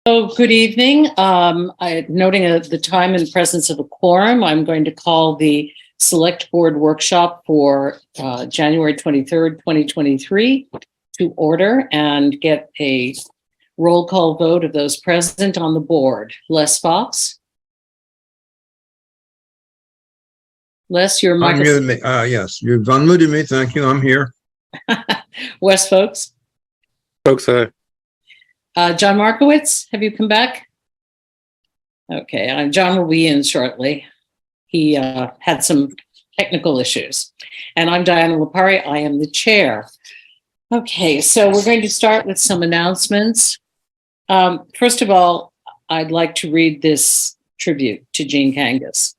Oh, good evening. Noting the time and presence of a quorum, I'm going to call the Select Board Workshop for January 23rd, 2023 to order and get a roll call vote of those present on the board. Les Fox? Les, you're unmuted me. Yes, you've unmuted me. Thank you. I'm here. Wes Folks? Folks, John Markowitz, have you come back? Okay, John will be in shortly. He had some technical issues. And I'm Diana Lipari. I am the chair. Okay, so we're going to start with some announcements. First of all, I'd like to read this tribute to Jean Kangas.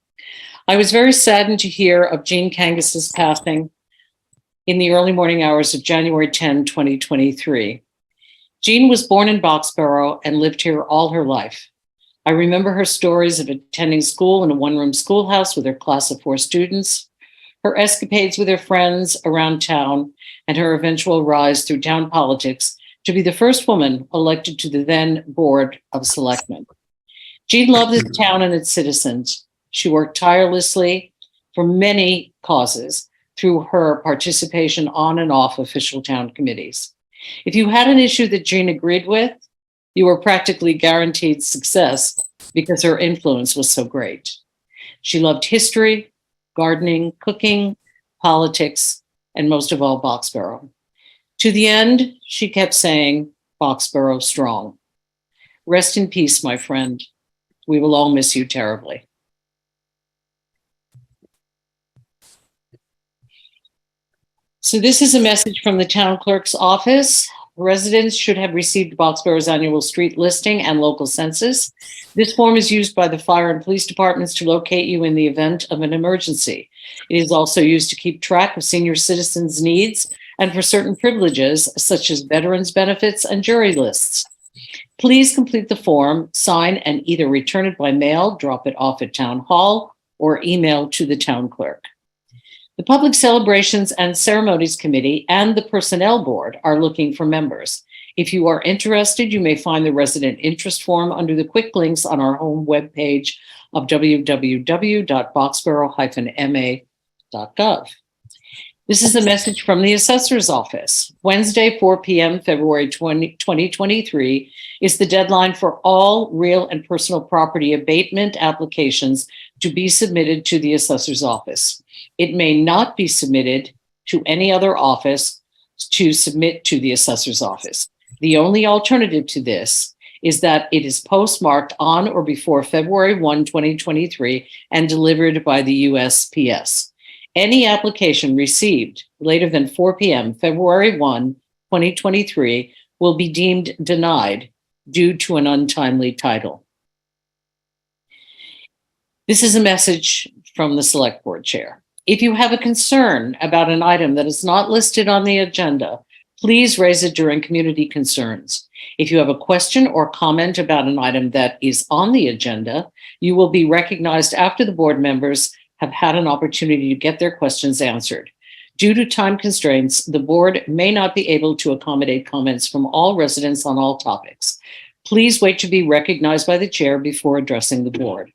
I was very saddened to hear of Jean Kangas's passing in the early morning hours of January 10, 2023. Jean was born in Boxborough and lived here all her life. I remember her stories of attending school in a one-room schoolhouse with her class of 4 students, her escapades with her friends around town, and her eventual rise through town politics to be the first woman elected to the then Board of Selectmen. Jean loved the town and its citizens. She worked tirelessly for many causes through her participation on and off official town committees. If you had an issue that Jean agreed with, you were practically guaranteed success because her influence was so great. She loved history, gardening, cooking, politics, and most of all, Boxborough. To the end, she kept saying, Boxborough strong. Rest in peace, my friend. We will all miss you terribly. So this is a message from the town clerk's office. Residents should have received Boxborough's annual street listing and local census. This form is used by the fire and police departments to locate you in the event of an emergency. It is also used to keep track of senior citizens' needs and for certain privileges, such as veterans' benefits and jury lists. Please complete the form, sign, and either return it by mail, drop it off at Town Hall, or email to the town clerk. The Public Celebrations and Ceremonies Committee and the Personnel Board are looking for members. If you are interested, you may find the resident interest form under the quick links on our home webpage of www.boxborough-ma.gov. This is a message from the Assessor's Office. Wednesday, 4 p.m., February 2023 is the deadline for all real and personal property abatement applications to be submitted to the Assessor's Office. It may not be submitted to any other office to submit to the Assessor's Office. The only alternative to this is that it is postmarked on or before February 1, 2023 and delivered by the USPS. Any application received later than 4 p.m. February 1, 2023 will be deemed denied due to an untimely title. This is a message from the Select Board Chair. If you have a concern about an item that is not listed on the agenda, please raise it during community concerns. If you have a question or comment about an item that is on the agenda, you will be recognized after the board members have had an opportunity to get their questions answered. Due to time constraints, the board may not be able to accommodate comments from all residents on all topics. Please wait to be recognized by the chair before addressing the board.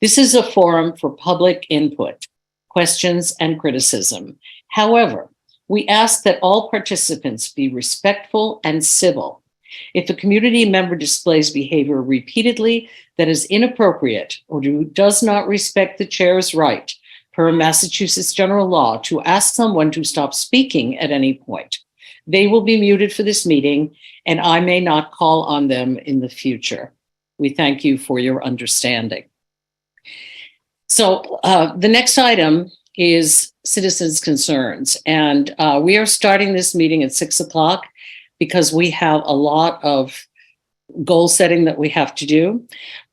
This is a forum for public input, questions, and criticism. However, we ask that all participants be respectful and civil. If a community member displays behavior repeatedly that is inappropriate or does not respect the chair's right, per Massachusetts general law, to ask someone to stop speaking at any point, they will be muted for this meeting, and I may not call on them in the future. We thank you for your understanding. So the next item is citizens' concerns, and we are starting this meeting at 6 o'clock because we have a lot of goal setting that we have to do.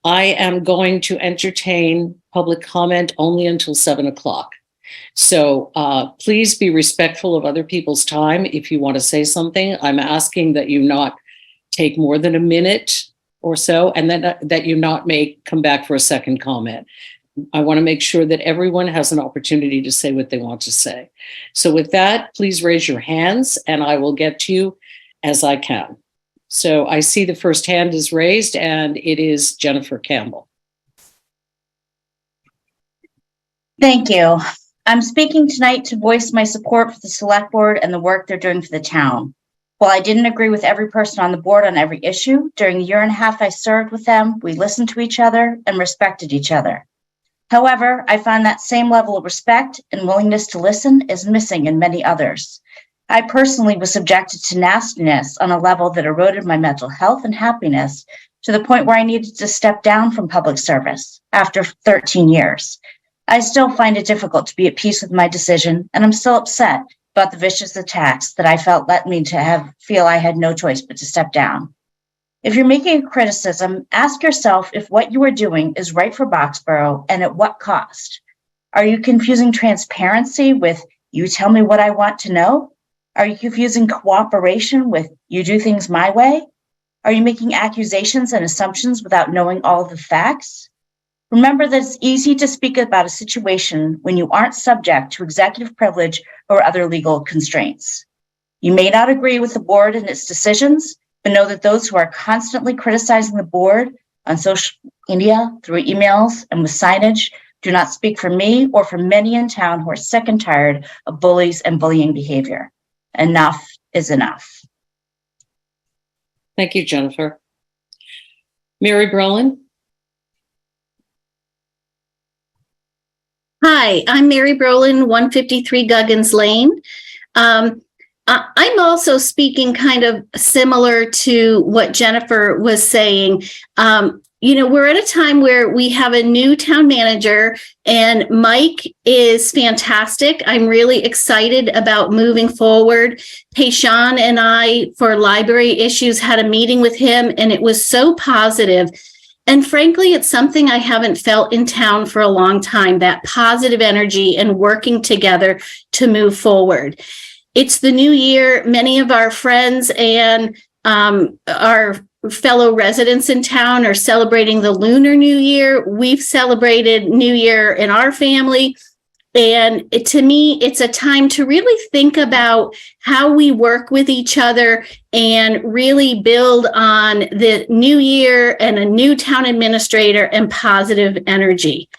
I am going to entertain public comment only until 7 o'clock. So please be respectful of other people's time. If you want to say something, I'm asking that you not take more than a minute or so, and then that you not come back for a second comment. I want to make sure that everyone has an opportunity to say what they want to say. So with that, please raise your hands and I will get to you as I can. So I see the first hand is raised, and it is Jennifer Campbell. Thank you. I'm speaking tonight to voice my support for the select board and the work they're doing for the town. While I didn't agree with every person on the board on every issue, during the year and a half I served with them, we listened to each other and respected each other. However, I found that same level of respect and willingness to listen is missing in many others. I personally was subjected to nastiness on a level that eroded my mental health and happiness to the point where I needed to step down from public service after 13 years. I still find it difficult to be at peace with my decision, and I'm still upset about the vicious attacks that I felt led me to feel I had no choice but to step down. If you're making a criticism, ask yourself if what you are doing is right for Boxborough and at what cost. Are you confusing transparency with you tell me what I want to know? Are you confusing cooperation with you do things my way? Are you making accusations and assumptions without knowing all of the facts? Remember that it's easy to speak about a situation when you aren't subject to executive privilege or other legal constraints. You may not agree with the board and its decisions, but know that those who are constantly criticizing the board on social media, through emails, and with signage do not speak for me or for many in town who are sick and tired of bullies and bullying behavior. Enough is enough. Thank you, Jennifer. Mary Brolin. Hi, I'm Mary Brolin, 153 Guggins Lane. I'm also speaking kind of similar to what Jennifer was saying. We're at a time where we have a new town manager, and Mike is fantastic. I'm really excited about moving forward. Payshawn and I, for library issues, had a meeting with him, and it was so positive. And frankly, it's something I haven't felt in town for a long time, that positive energy and working together to move forward. It's the new year. Many of our friends and our fellow residents in town are celebrating the Lunar New Year. We've celebrated New Year in our family. And to me, it's a time to really think about how we work with each other and really build on the new year and a new town administrator and positive energy.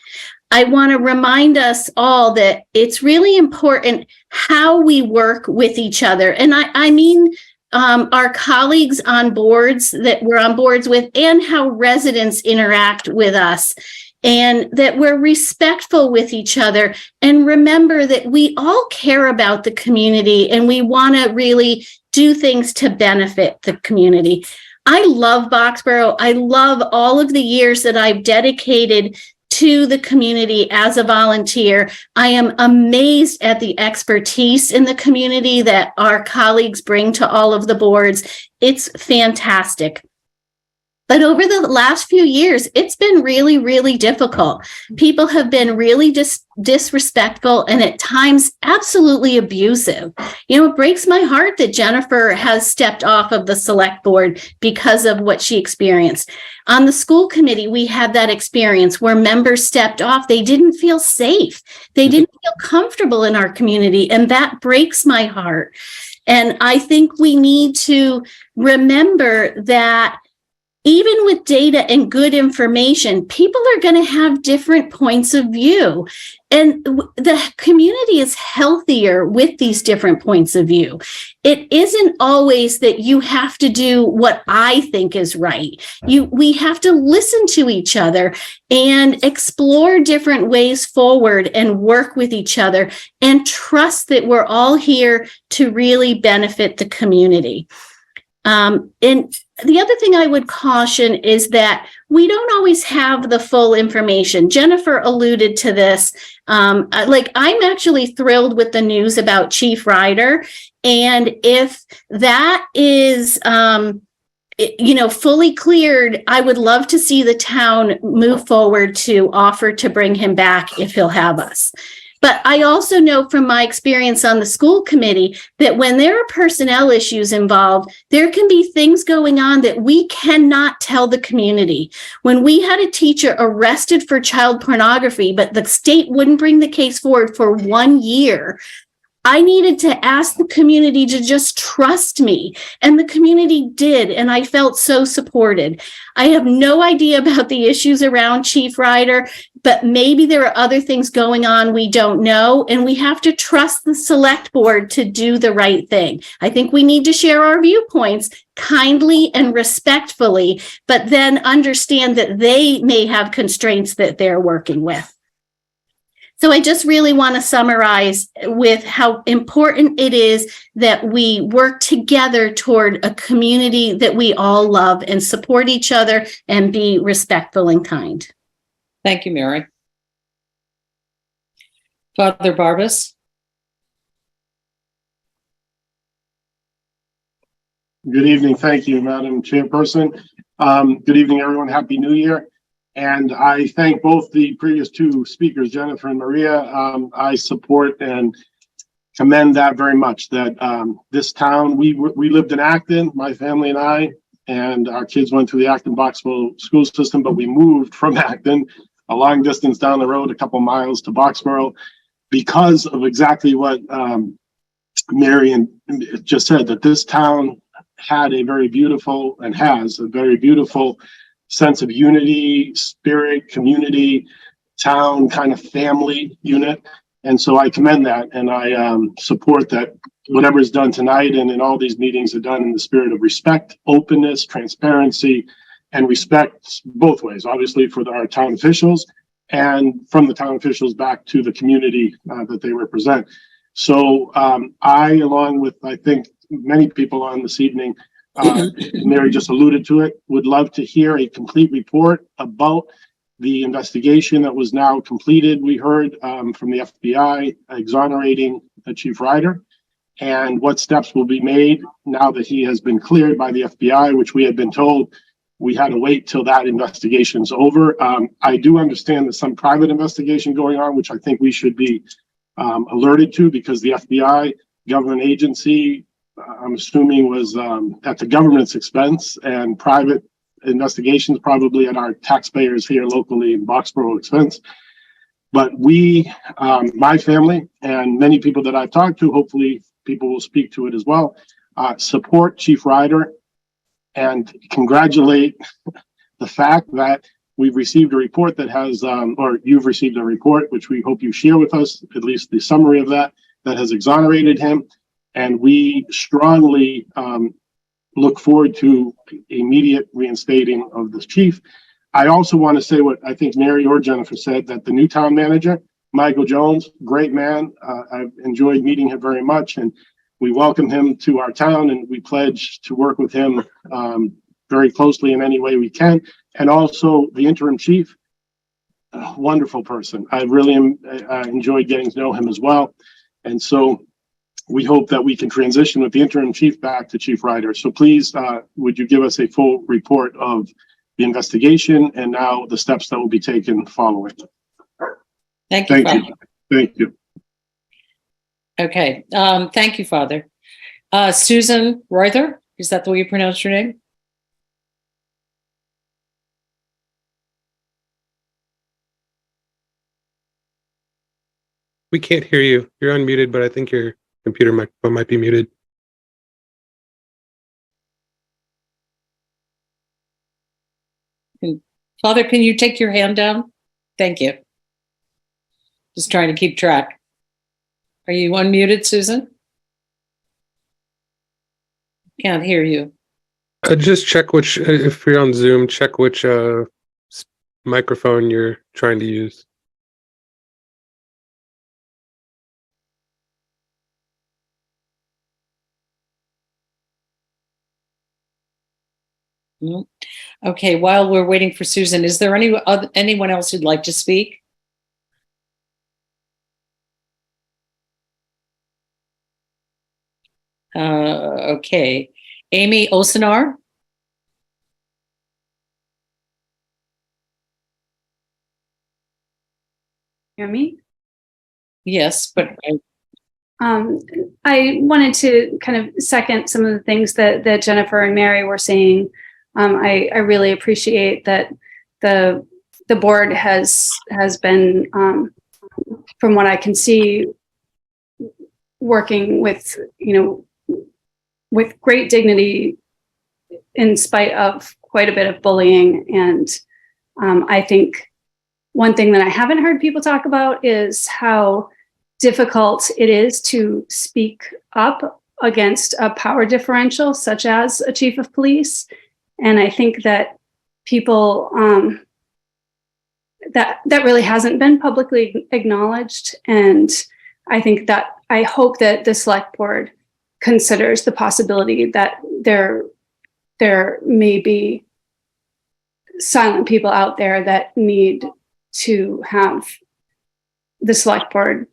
I want to remind us all that it's really important how we work with each other. And I mean our colleagues on boards that we're on boards with, and how residents interact with us, and that we're respectful with each other. And remember that we all care about the community and we want to really do things to benefit the community. I love Boxborough. I love all of the years that I've dedicated to the community as a volunteer. I am amazed at the expertise in the community that our colleagues bring to all of the boards. It's fantastic. But over the last few years, it's been really, really difficult. People have been really disrespectful and at times absolutely abusive. It breaks my heart that Jennifer has stepped off of the select board because of what she experienced. On the school committee, we had that experience where members stepped off. They didn't feel safe. They didn't feel comfortable in our community, and that breaks my heart. And I think we need to remember that even with data and good information, people are going to have different points of view. And the community is healthier with these different points of view. It isn't always that you have to do what I think is right. We have to listen to each other and explore different ways forward and work with each other and trust that we're all here to really benefit the community. And the other thing I would caution is that we don't always have the full information. Jennifer alluded to this. I'm actually thrilled with the news about Chief Ryder. And if that is, fully cleared, I would love to see the town move forward to offer to bring him back if he'll have us. But I also know from my experience on the school committee that when there are personnel issues involved, there can be things going on that we cannot tell the community. When we had a teacher arrested for child pornography, but the state wouldn't bring the case forward for 1 year, I needed to ask the community to just trust me, and the community did, and I felt so supported. I have no idea about the issues around Chief Ryder, but maybe there are other things going on we don't know, and we have to trust the select board to do the right thing. I think we need to share our viewpoints kindly and respectfully, but then understand that they may have constraints that they're working with. So I just really want to summarize with how important it is that we work together toward a community that we all love and support each other and be respectful and kind. Thank you, Mary. Father Barbas? Good evening. Thank you, Madam Chairperson. Good evening, everyone. Happy New Year. And I thank both the previous two speakers, Jennifer and Maria. I support and commend that very much, that this town, we lived in Acton, my family and I, and our kids went through the Acton-Boxborough school system, but we moved from Acton a long distance down the road, a couple miles to Boxborough, because of exactly what Mary just said, that this town had a very beautiful and has a very beautiful sense of unity, spirit, community, town kind of family unit. And so I commend that, and I support that whatever is done tonight and in all these meetings are done in the spirit of respect, openness, transparency, and respect both ways, obviously for our town officials and from the town officials back to the community that they represent. So I, along with, I think, many people on this evening, Mary just alluded to it, would love to hear a complete report about the investigation that was now completed. We heard from the FBI exonerating Chief Ryder, and what steps will be made now that he has been cleared by the FBI, which we had been told we had to wait till that investigation's over. I do understand there's some private investigation going on, which I think we should be alerted to, because the FBI, government agency, I'm assuming was at the government's expense, and private investigations probably at our taxpayers here locally in Boxborough expense. But we, my family, and many people that I've talked to, hopefully people will speak to it as well, support Chief Ryder and congratulate the fact that we've received a report that has, or you've received a report, which we hope you share with us, at least the summary of that has exonerated him. And we strongly look forward to immediate reinstating of this chief. I also want to say what I think Mary or Jennifer said, that the new town manager, Michael Jones, great man. I've enjoyed meeting him very much, and we welcome him to our town, and we pledge to work with him very closely in any way we can. And also the interim chief, wonderful person. I really enjoyed getting to know him as well. And so we hope that we can transition with the interim chief back to Chief Ryder. So please, would you give us a full report of the investigation and now the steps that will be taken following? Thank you, Father. Thank you. Okay, thank you, Father. Susan Reuther, is that the way you pronounce your name? We can't hear you. You're unmuted, but I think your computer microphone might be muted. Father, can you take your hand down? Thank you. Just trying to keep track. Are you unmuted, Susan? Can't hear you. Just check which, if you're on Zoom, check which microphone you're trying to use. Okay, while we're waiting for Susan, is there anyone else who'd like to speak? Okay, Amy Osenar. Hear me? Yes, but I wanted to kind of second some of the things that Jennifer and Mary were saying. I really appreciate that the board has been, from what I can see, working with, with great dignity in spite of quite a bit of bullying. And I think one thing that I haven't heard people talk about is how difficult it is to speak up against a power differential, such as a chief of police. And I think that people, that really hasn't been publicly acknowledged. And I think that, I hope that the select board considers the possibility that there may be silent people out there that need to have the select board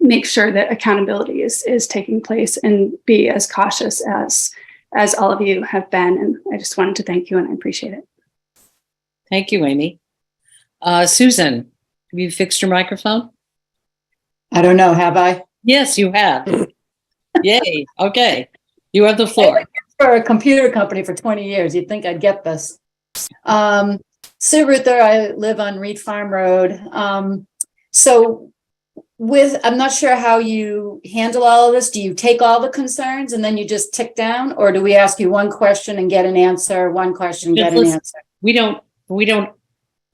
make sure that accountability is taking place, and be as cautious as all of you have been. And I just wanted to thank you, and I appreciate it. Thank you, Amy. Susan, have you fixed your microphone? I don't know, have I? Yes, you have. Yay. Okay. You have the floor. For a computer company for 20 years, you'd think I'd get this. Sue Ruther, I live on Reed Farm Road. I'm not sure how you handle all of this. Do you take all the concerns and then you just tick down? Or do we ask you one question and get an answer, one question, get an answer? We don't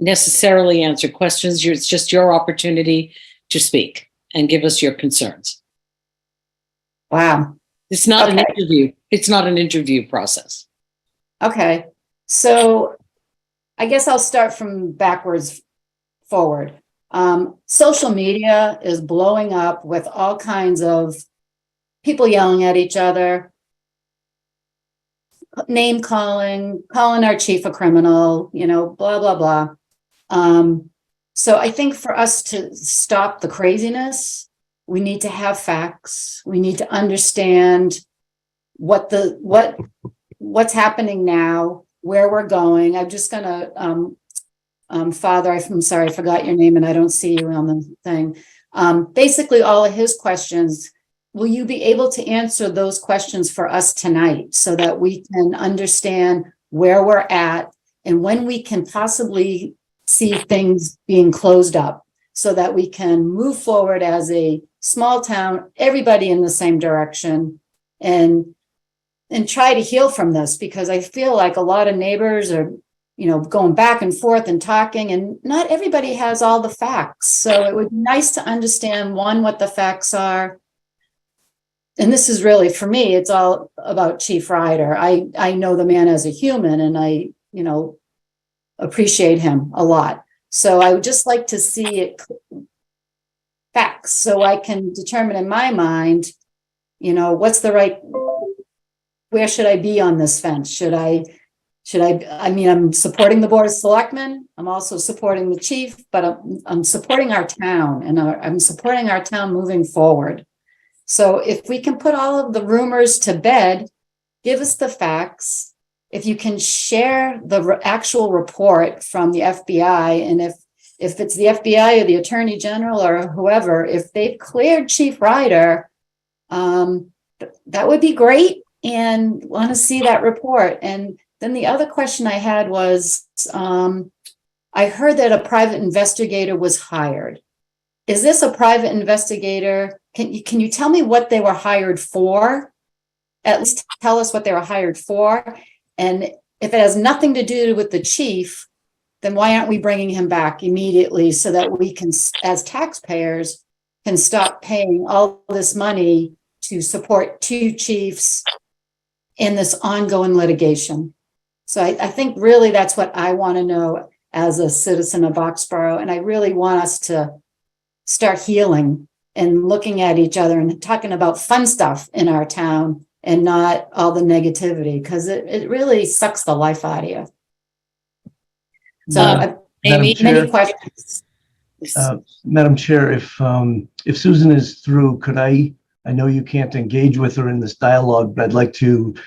necessarily answer questions. It's just your opportunity to speak and give us your concerns. Wow. It's not an interview. It's not an interview process. Okay. So I guess I'll start from backwards forward. Social media is blowing up with all kinds of people yelling at each other, name calling our chief a criminal, blah, blah, blah. So I think for us to stop the craziness, we need to have facts. We need to understand what's happening now, where we're going. I'm just gonna, Father, I'm sorry, I forgot your name and I don't see you on the thing. Basically all of his questions, will you be able to answer those questions for us tonight so that we can understand where we're at and when we can possibly see things being closed up so that we can move forward as a small town, everybody in the same direction, and try to heal from this, because I feel like a lot of neighbors are, going back and forth and talking, and not everybody has all the facts. So it would be nice to understand, one, what the facts are. And this is really, for me, it's all about Chief Ryder. I know the man as a human, and I, appreciate him a lot. So I would just like to see it facts so I can determine in my mind, what's the right, where should I be on this fence? I'm supporting the Board of Selectmen. I'm also supporting the chief, but I'm supporting our town, and I'm supporting our town moving forward. So if we can put all of the rumors to bed, give us the facts. If you can share the actual report from the FBI, and if it's the FBI or the Attorney General or whoever, if they've cleared Chief Ryder, that would be great, and want to see that report. And then the other question I had was, I heard that a private investigator was hired. Is this a private investigator? Can you tell me what they were hired for? At least tell us what they were hired for. And if it has nothing to do with the chief, then why aren't we bringing him back immediately so that we can, as taxpayers, can stop paying all this money to support two chiefs in this ongoing litigation? So I think really that's what I want to know as a citizen of Boxborough. And I really want us to start healing and looking at each other and talking about fun stuff in our town, and not all the negativity, because it really sucks the life out of you. So Amy, many questions. Madam Chair, if Susan is through, could I know you can't engage with her in this dialogue, but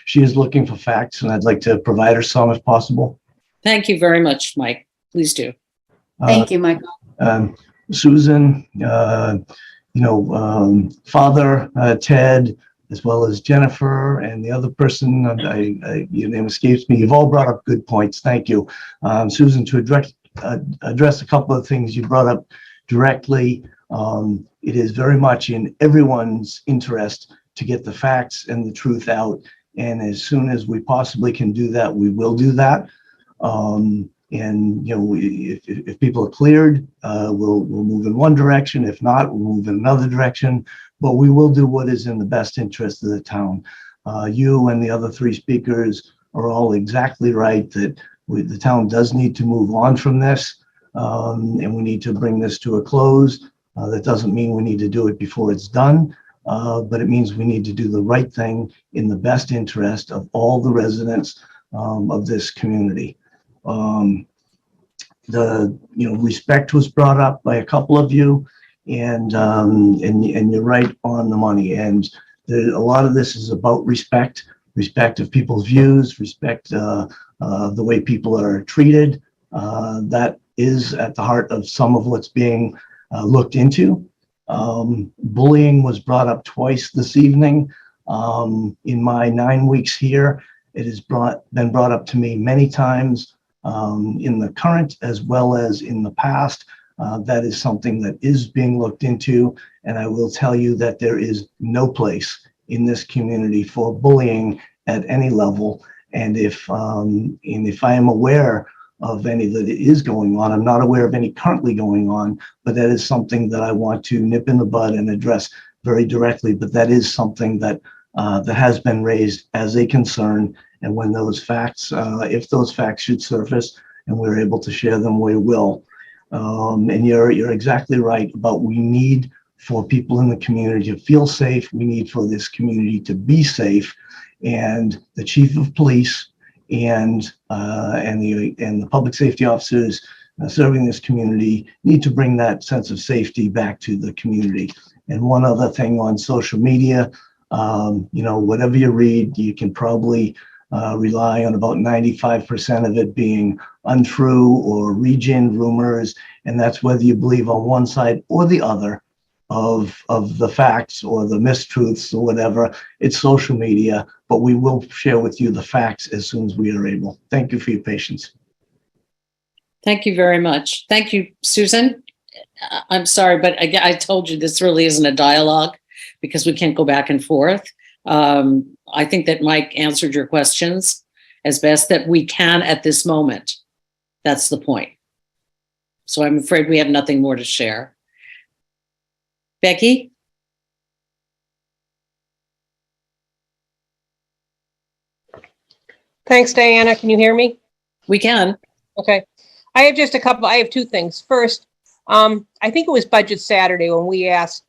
she is looking for facts, and I'd like to provide her some if possible. Thank you very much, Mike. Please do. Thank you, Michael. Susan, Father, Ted, as well as Jennifer and the other person, your name escapes me. You've all brought up good points. Thank you. Susan, to address a couple of things you brought up directly. It is very much in everyone's interest to get the facts and the truth out. And as soon as we possibly can do that, we will do that. And if people are cleared, we'll move in one direction. If not, we'll move in another direction. But we will do what is in the best interest of the town. You and the other three speakers are all exactly right that the town does need to move on from this, and we need to bring this to a close. That doesn't mean we need to do it before it's done, but it means we need to do the right thing in the best interest of all the residents of this community. Respect was brought up by a couple of you, and you're right on the money. And a lot of this is about respect of people's views, respect of the way people are treated. That is at the heart of some of what's being looked into. Bullying was brought up twice this evening. In my 9 weeks here, it has been brought up to me many times in the current as well as in the past. That is something that is being looked into, and I will tell you that there is no place in this community for bullying at any level. And if I am aware of any that is going on, I'm not aware of any currently going on, but that is something that I want to nip in the bud and address very directly. But that is something that that has been raised as a concern. And when those facts, if those facts should surface and we're able to share them, we will. And you're exactly right about we need for people in the community to feel safe. We need for this community to be safe. And the chief of police and the public safety officers serving this community need to bring that sense of safety back to the community. And one other thing on social media, whatever you read, you can probably rely on about 95% of it being untrue or region rumors, and that's whether you believe on one side or the other of the facts or the mistruths or whatever. It's social media, but we will share with you the facts as soon as we are able. Thank you for your patience. Thank you very much. Thank you, Susan. I'm sorry, but I told you this really isn't a dialogue because we can't go back and forth. I think that Mike answered your questions as best that we can at this moment. That's the point. So I'm afraid we have nothing more to share. Becky? Thanks, Diana. Can you hear me? We can. Okay. I have two things. First, I think it was Budget Saturday when we asked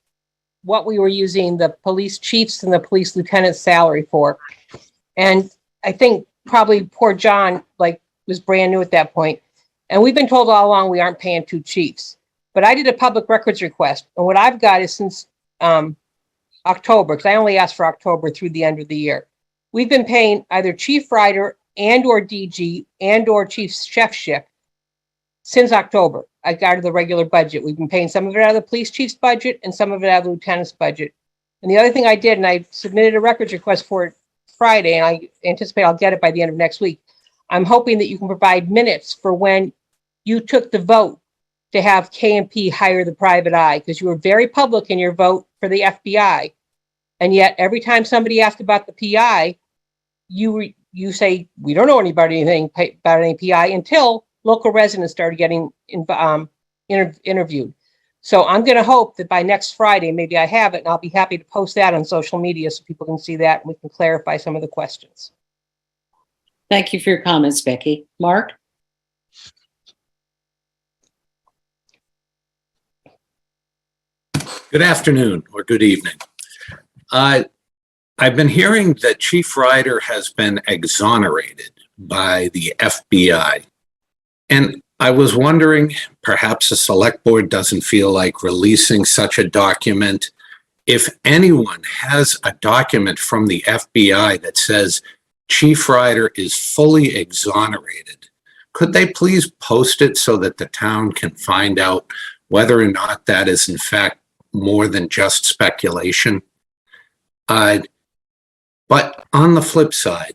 what we were using the police chiefs and the police lieutenant's salary for. And I think probably poor John, was brand new at that point. And we've been told all along we aren't paying two chiefs. But I did a public records request. And what I've got is since October, because I only asked for October through the end of the year. We've been paying either Chief Ryder and or DG and or Chief Chefship since October. I got out of the regular budget. We've been paying some of it out of the police chief's budget and some of it out of the lieutenant's budget. And the other thing I did, and I submitted a records request for it Friday, and I anticipate I'll get it by the end of next week. I'm hoping that you can provide minutes for when you took the vote to have KMP hire the private eye, because you were very public in your vote for the FBI. And yet every time somebody asked about the PI, you say, we don't know anything about any PI until local residents started getting interviewed. So I'm going to hope that by next Friday, maybe I have it, and I'll be happy to post that on social media so people can see that and we can clarify some of the questions. Thank you for your comments, Becky. Mark? Good afternoon or good evening. I've been hearing that Chief Ryder has been exonerated by the FBI. And I was wondering, perhaps the select board doesn't feel like releasing such a document. If anyone has a document from the FBI that says Chief Ryder is fully exonerated, could they please post it so that the town can find out whether or not that is in fact more than just speculation? But on the flip side,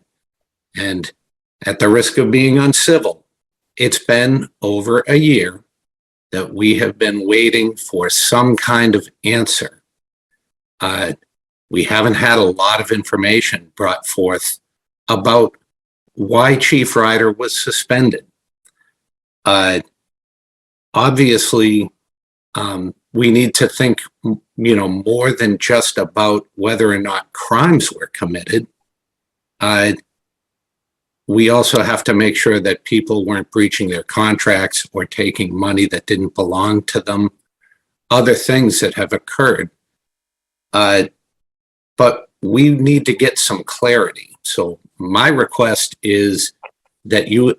and at the risk of being uncivil, it's been over a year that we have been waiting for some kind of answer. We haven't had a lot of information brought forth about why Chief Ryder was suspended. Obviously, we need to think, more than just about whether or not crimes were committed. We also have to make sure that people weren't breaching their contracts or taking money that didn't belong to them, other things that have occurred. But we need to get some clarity. So my request is that you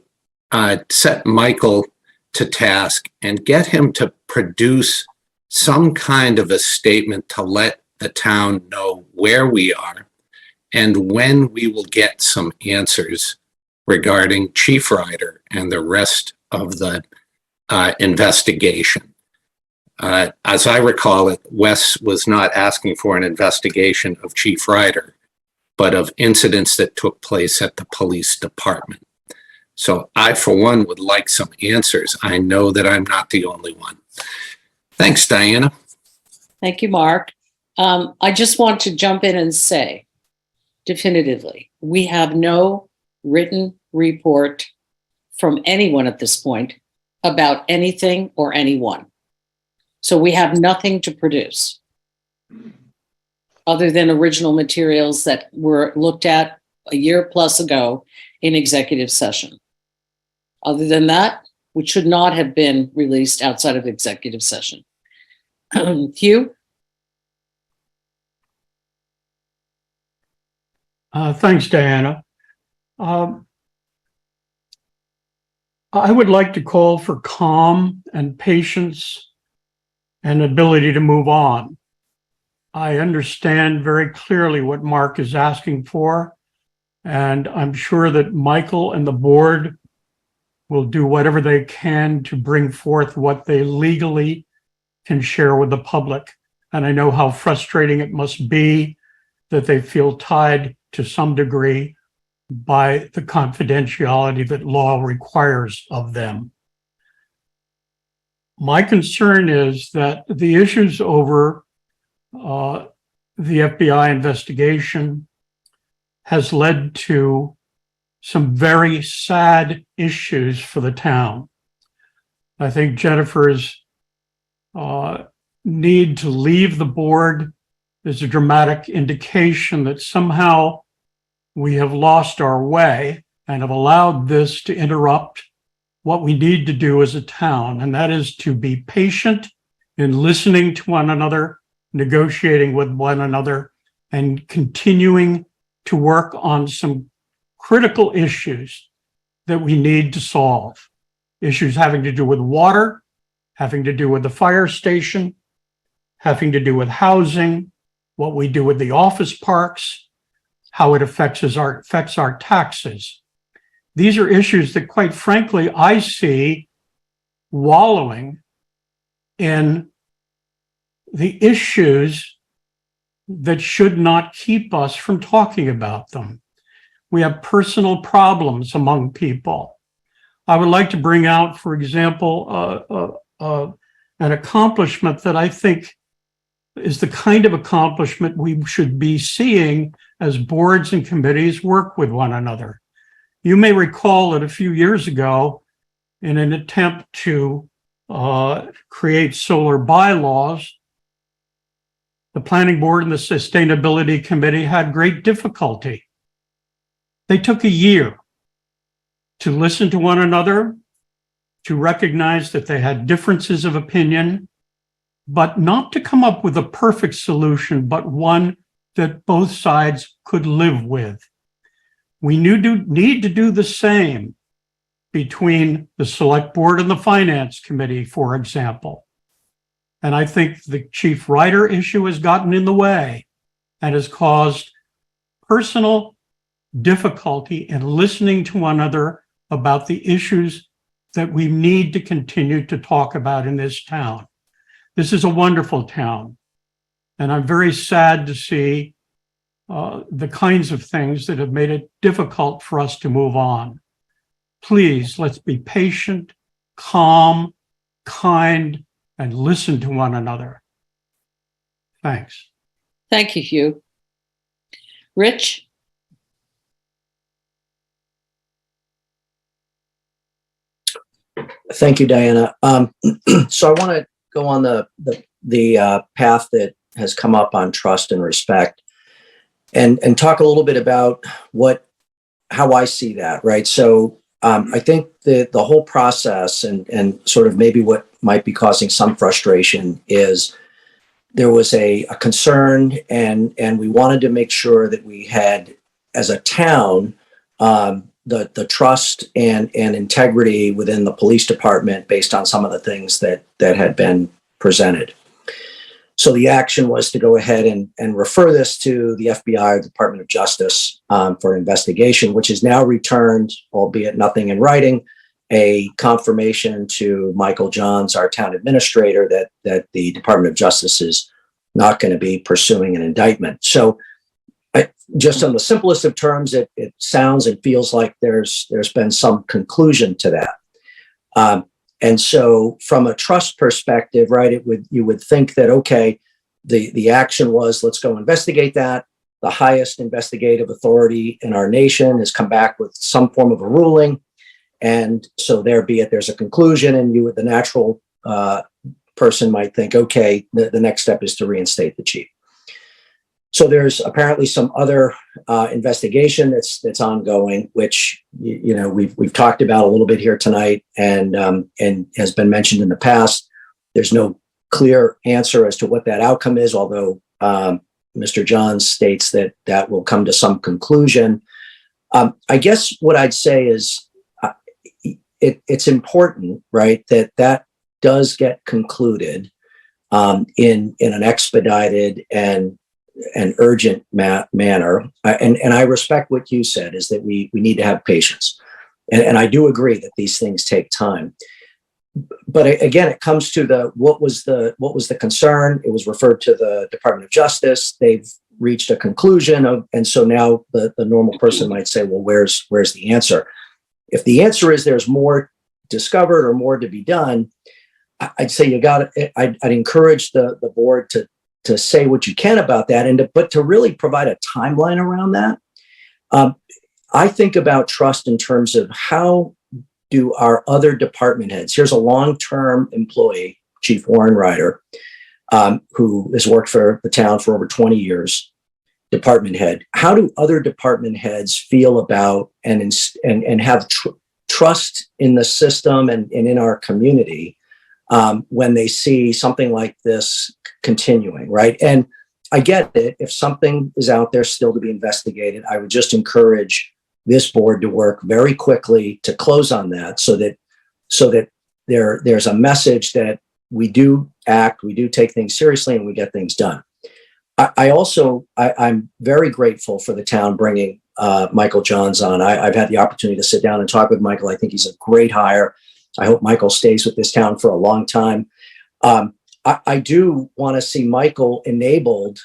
set Michael to task and get him to produce some kind of a statement to let the town know where we are and when we will get some answers regarding Chief Ryder and the rest of the investigation. As I recall it, Wes was not asking for an investigation of Chief Ryder, but of incidents that took place at the police department. So I, for one, would like some answers. I know that I'm not the only one. Thanks, Diana. Thank you, Mark. I just want to jump in and say definitively, we have no written report from anyone at this point about anything or anyone. So we have nothing to produce other than original materials that were looked at a year plus ago in executive session. Other than that, which should not have been released outside of executive session. Hugh? Thanks, Diana. I would like to call for calm and patience and ability to move on. I understand very clearly what Mark is asking for, and I'm sure that Michael and the board will do whatever they can to bring forth what they legally can share with the public. And I know how frustrating it must be that they feel tied to some degree by the confidentiality that law requires of them. My concern is that the issues over the FBI investigation has led to some very sad issues for the town. I think Jennifer's need to leave the board is a dramatic indication that somehow we have lost our way and have allowed this to interrupt what we need to do as a town, and that is to be patient in listening to one another, negotiating with one another, and continuing to work on some critical issues that we need to solve. Issues having to do with water, having to do with the fire station, having to do with housing, what we do with the office parks, how it affects our taxes. These are issues that, quite frankly, I see wallowing in the issues that should not keep us from talking about them. We have personal problems among people. I would like to bring out, for example, an accomplishment that I think is the kind of accomplishment we should be seeing as boards and committees work with one another. You may recall that a few years ago, in an attempt to create solar bylaws, the Planning Board and the Sustainability Committee had great difficulty. They took a year to listen to one another, to recognize that they had differences of opinion, but not to come up with a perfect solution, but one that both sides could live with. We need to do the same between the Select Board and the Finance Committee, for example. And I think the Chief Ryder issue has gotten in the way and has caused personal difficulty in listening to one another about the issues that we need to continue to talk about in this town. This is a wonderful town, and I'm very sad to see the kinds of things that have made it difficult for us to move on. Please, let's be patient, calm, kind, and listen to one another. Thanks. Thank you, Hugh. Rich? Thank you, Diana. So I want to go on the path that has come up on trust and respect, and talk a little bit about how I see that. Right. So I think the whole process and sort of maybe what might be causing some frustration is there was a concern, and we wanted to make sure that we had, as a town, the trust and integrity within the police department based on some of the things that had been presented. So the action was to go ahead and refer this to the FBI, Department of Justice, for investigation, which is now returned, albeit nothing in writing, a confirmation to Michael Johns, our town administrator, that the Department of Justice is not going to be pursuing an indictment. So just on the simplest of terms, it sounds and feels like there's been some conclusion to that. And so from a trust perspective, right, you would think that, okay, the action was, let's go investigate that. The highest investigative authority in our nation has come back with some form of a ruling. And so there's a conclusion, and the natural person might think, okay, the next step is to reinstate the chief. So there's apparently some other investigation that's ongoing, which we've talked about a little bit here tonight, and has been mentioned in the past. There's no clear answer as to what that outcome is, although Mr. Johns states that will come to some conclusion. I guess what I'd say is it's important, right, that does get concluded in an expedited and urgent manner. And I respect what you said, is that we need to have patience. And I do agree that these things take time. But again, it comes to what was the concern. It was referred to the Department of Justice. They've reached a conclusion and so now the normal person might say, well, where's the answer? If the answer is there's more discovered or more to be done, I'd say I'd encourage the board to say what you can about that, but to really provide a timeline around that. I think about trust in terms of how do our other department heads. Here's a long-term employee, Chief Warren Ryder, who has worked for the town for over 20 years, department head. How do other department heads feel about and have trust in the system and in our community when they see something like this continuing, right? And I get it. If something is out there still to be investigated, I would just encourage this board to work very quickly to close on that, so that there's a message that we do act, we do take things seriously, and we get things done. I'm very grateful for the town bringing Michael Johns on. I've had the opportunity to sit down and talk with Michael. I think he's a great hire. I hope Michael stays with this town for a long time. I do want to see Michael enabled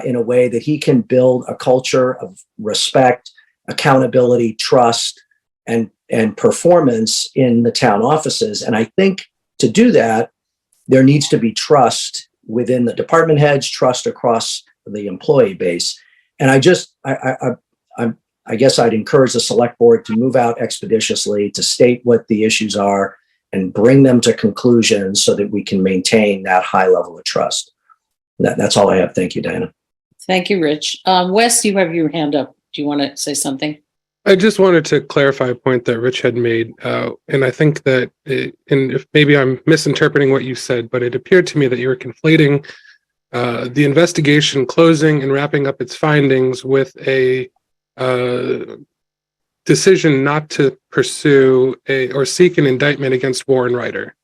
in a way that he can build a culture of respect, accountability, trust, and performance in the town offices. And I think to do that, there needs to be trust within the department heads, trust across the employee base. And I guess I'd encourage the select board to move out expeditiously, to state what the issues are and bring them to conclusions so that we can maintain that high level of trust. That's all I have. Thank you, Diana. Thank you, Rich. Wes, you have your hand up. Do you want to say something? I just wanted to clarify a point that Rich had made, and I think that, and if maybe I'm misinterpreting what you said, but it appeared to me that you were conflating the investigation closing and wrapping up its findings with a decision not to pursue or seek an indictment against Warren Ryder.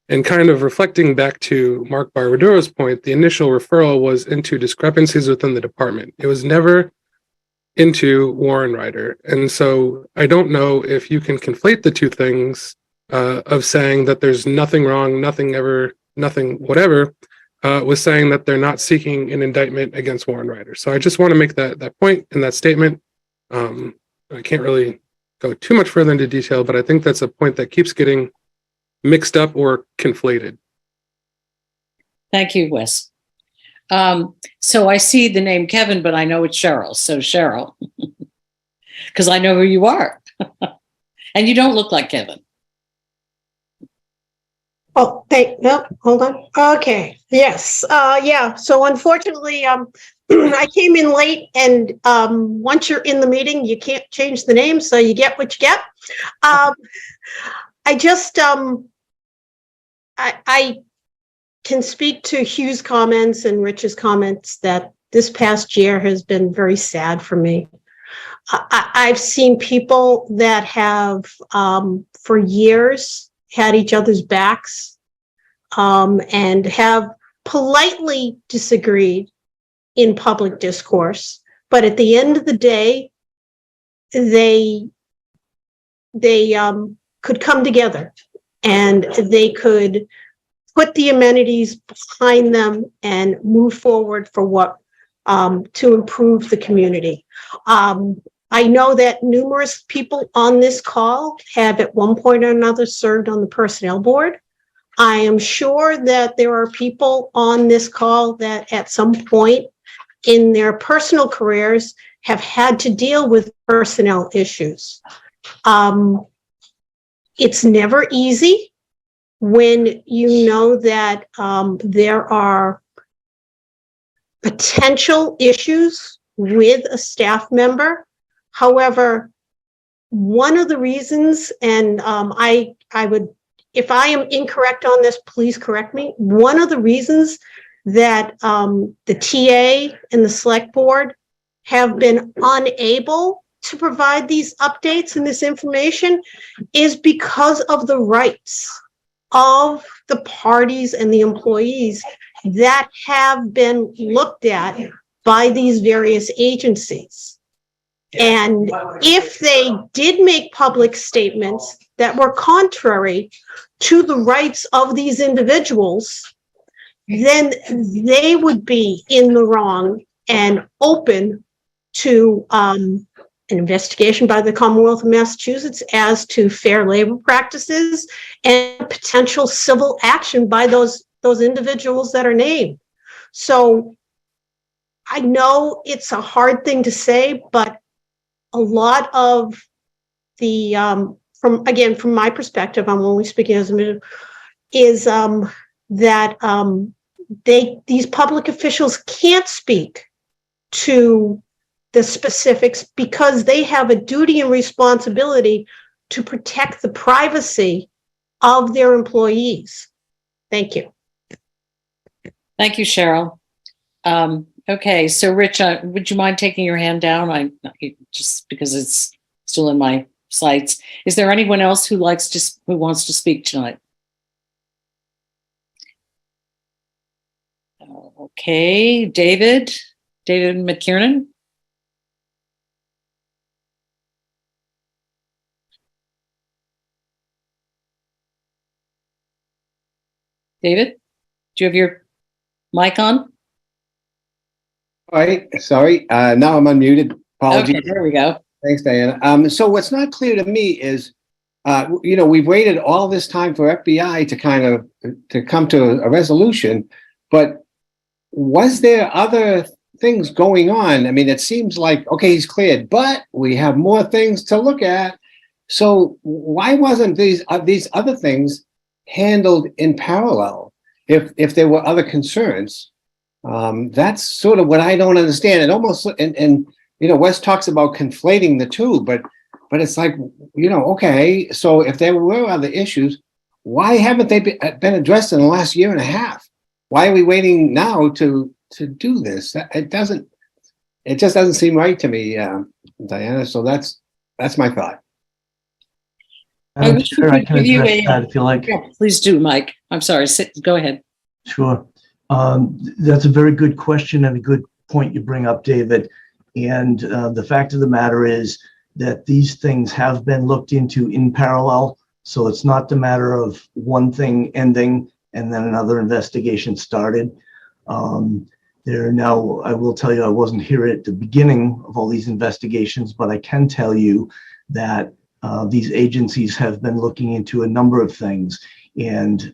And kind of reflecting back to Mark Barbaduro's point, the initial referral was into discrepancies within the department. It was never into Warren Ryder. And so I don't know if you can conflate the two things of saying that there's nothing wrong, nothing whatever, with saying that they're not seeking an indictment against Warren Ryder. So I just want to make that point in that statement. I can't really go too much further into detail, but I think that's a point that keeps getting mixed up or conflated. Thank you, Wes. So I see the name Kevin, but I know it's Cheryl. So Cheryl, because I know who you are. And you don't look like Kevin. Oh, no, hold on. Okay, yes, yeah. So unfortunately, I came in late, and once you're in the meeting, you can't change the name, so you get what you get. I just, I can speak to Hugh's comments and Rich's comments that this past year has been very sad for me. I've seen people that have, for years, had each other's backs, and have politely disagreed in public discourse. But at the end of the day, they could come together and they could put the amenities behind them and move forward for what, to improve the community. I know that numerous people on this call have at one point or another served on the personnel board. I am sure that there are people on this call that at some point in their personal careers have had to deal with personnel issues. It's never easy when you know that there are potential issues with a staff member. However, one of the reasons, and I would, if I am incorrect on this, please correct me. One of the reasons that the TA and the select board have been unable to provide these updates and this information is because of the rights of the parties and the employees that have been looked at by these various agencies. And if they did make public statements that were contrary to the rights of these individuals, then they would be in the wrong and open to an investigation by the Commonwealth of Massachusetts as to fair labor practices and potential civil action by those individuals that are named. So I know it's a hard thing to say, but a lot of the, from my perspective, I'm only speaking as a minute, is that these public officials can't speak to the specifics because they have a duty and responsibility to protect the privacy of their employees. Thank you. Thank you, Cheryl. Okay, so Rich, would you mind taking your hand down? Just because it's still in my sights. Is there anyone else who wants to speak tonight? Okay, David McKiernan. David, do you have your mic on? All right, sorry. Now I'm unmuted. Apologies. Okay, there we go. Thanks, Diana. So what's not clear to me is, we've waited all this time for FBI to come to a resolution, but was there other things going on? I mean, it seems like, okay, he's cleared, but we have more things to look at. So why wasn't these other things handled in parallel if there were other concerns? That's sort of what I don't understand. It almost, and Wes talks about conflating the two, but it's like, okay, so if there were other issues, why haven't they been addressed in the last year and a half? Why are we waiting now to do this? It just doesn't seem right to me, Diana. So that's my thought. I'm sure I can address that if you like. Yeah, please do, Mike. I'm sorry. Go ahead. Sure. That's a very good question and a good point you bring up, David. And the fact of the matter is that these things have been looked into in parallel. So it's not the matter of one thing ending and then another investigation started. Now, I will tell you, I wasn't here at the beginning of all these investigations, but I can tell you that these agencies have been looking into a number of things, and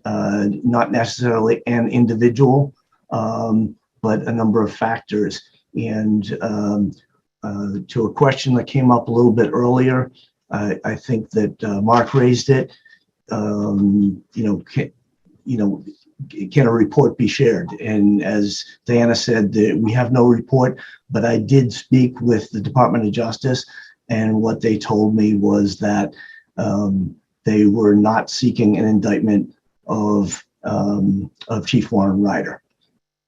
not necessarily an individual, but a number of factors. And to a question that came up a little bit earlier, I think that Mark raised it. Can a report be shared? And as Diana said, we have no report, but I did speak with the Department of Justice, and what they told me was that they were not seeking an indictment of Chief Warren Ryder,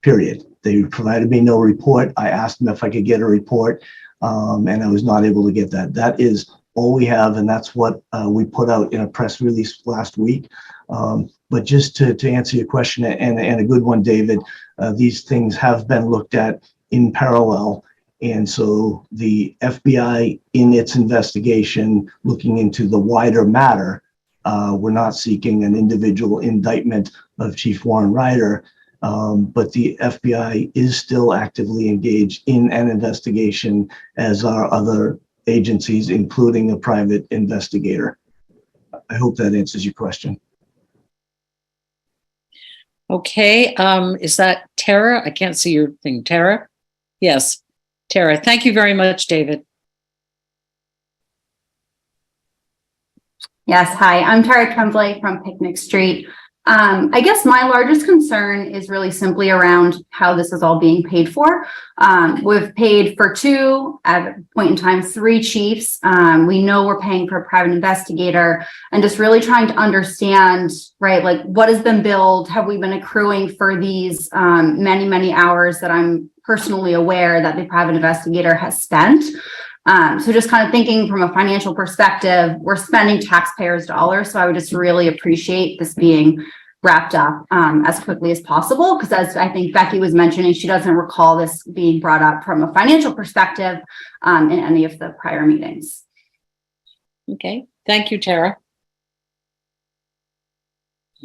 period. They provided me no report. I asked them if I could get a report, and I was not able to get that. That is all we have, and that's what we put out in a press release last week. But just to answer your question, and a good one, David, these things have been looked at in parallel. And so the FBI, in its investigation, looking into the wider matter, we're not seeking an individual indictment of Chief Warren Ryder, but the FBI is still actively engaged in an investigation, as are other agencies, including a private investigator. I hope that answers your question. Okay, is that Tara? I can't see your thing. Tara? Yes, Tara. Thank you very much, David. Yes, hi, I'm Tara Tremblay from Picnic Street. I guess my largest concern is really simply around how this is all being paid for. We've paid for 2, at a point in time, 3 chiefs. We know we're paying for a private investigator, and just really trying to understand, right, like what has been billed? Have we been accruing for these many, many hours that I'm personally aware that the private investigator has spent? So just kind of thinking from a financial perspective, we're spending taxpayers' dollars. So I would just really appreciate this being wrapped up as quickly as possible, because as I think Becky was mentioning, she doesn't recall this being brought up from a financial perspective in any of the prior meetings. Okay, thank you, Tara.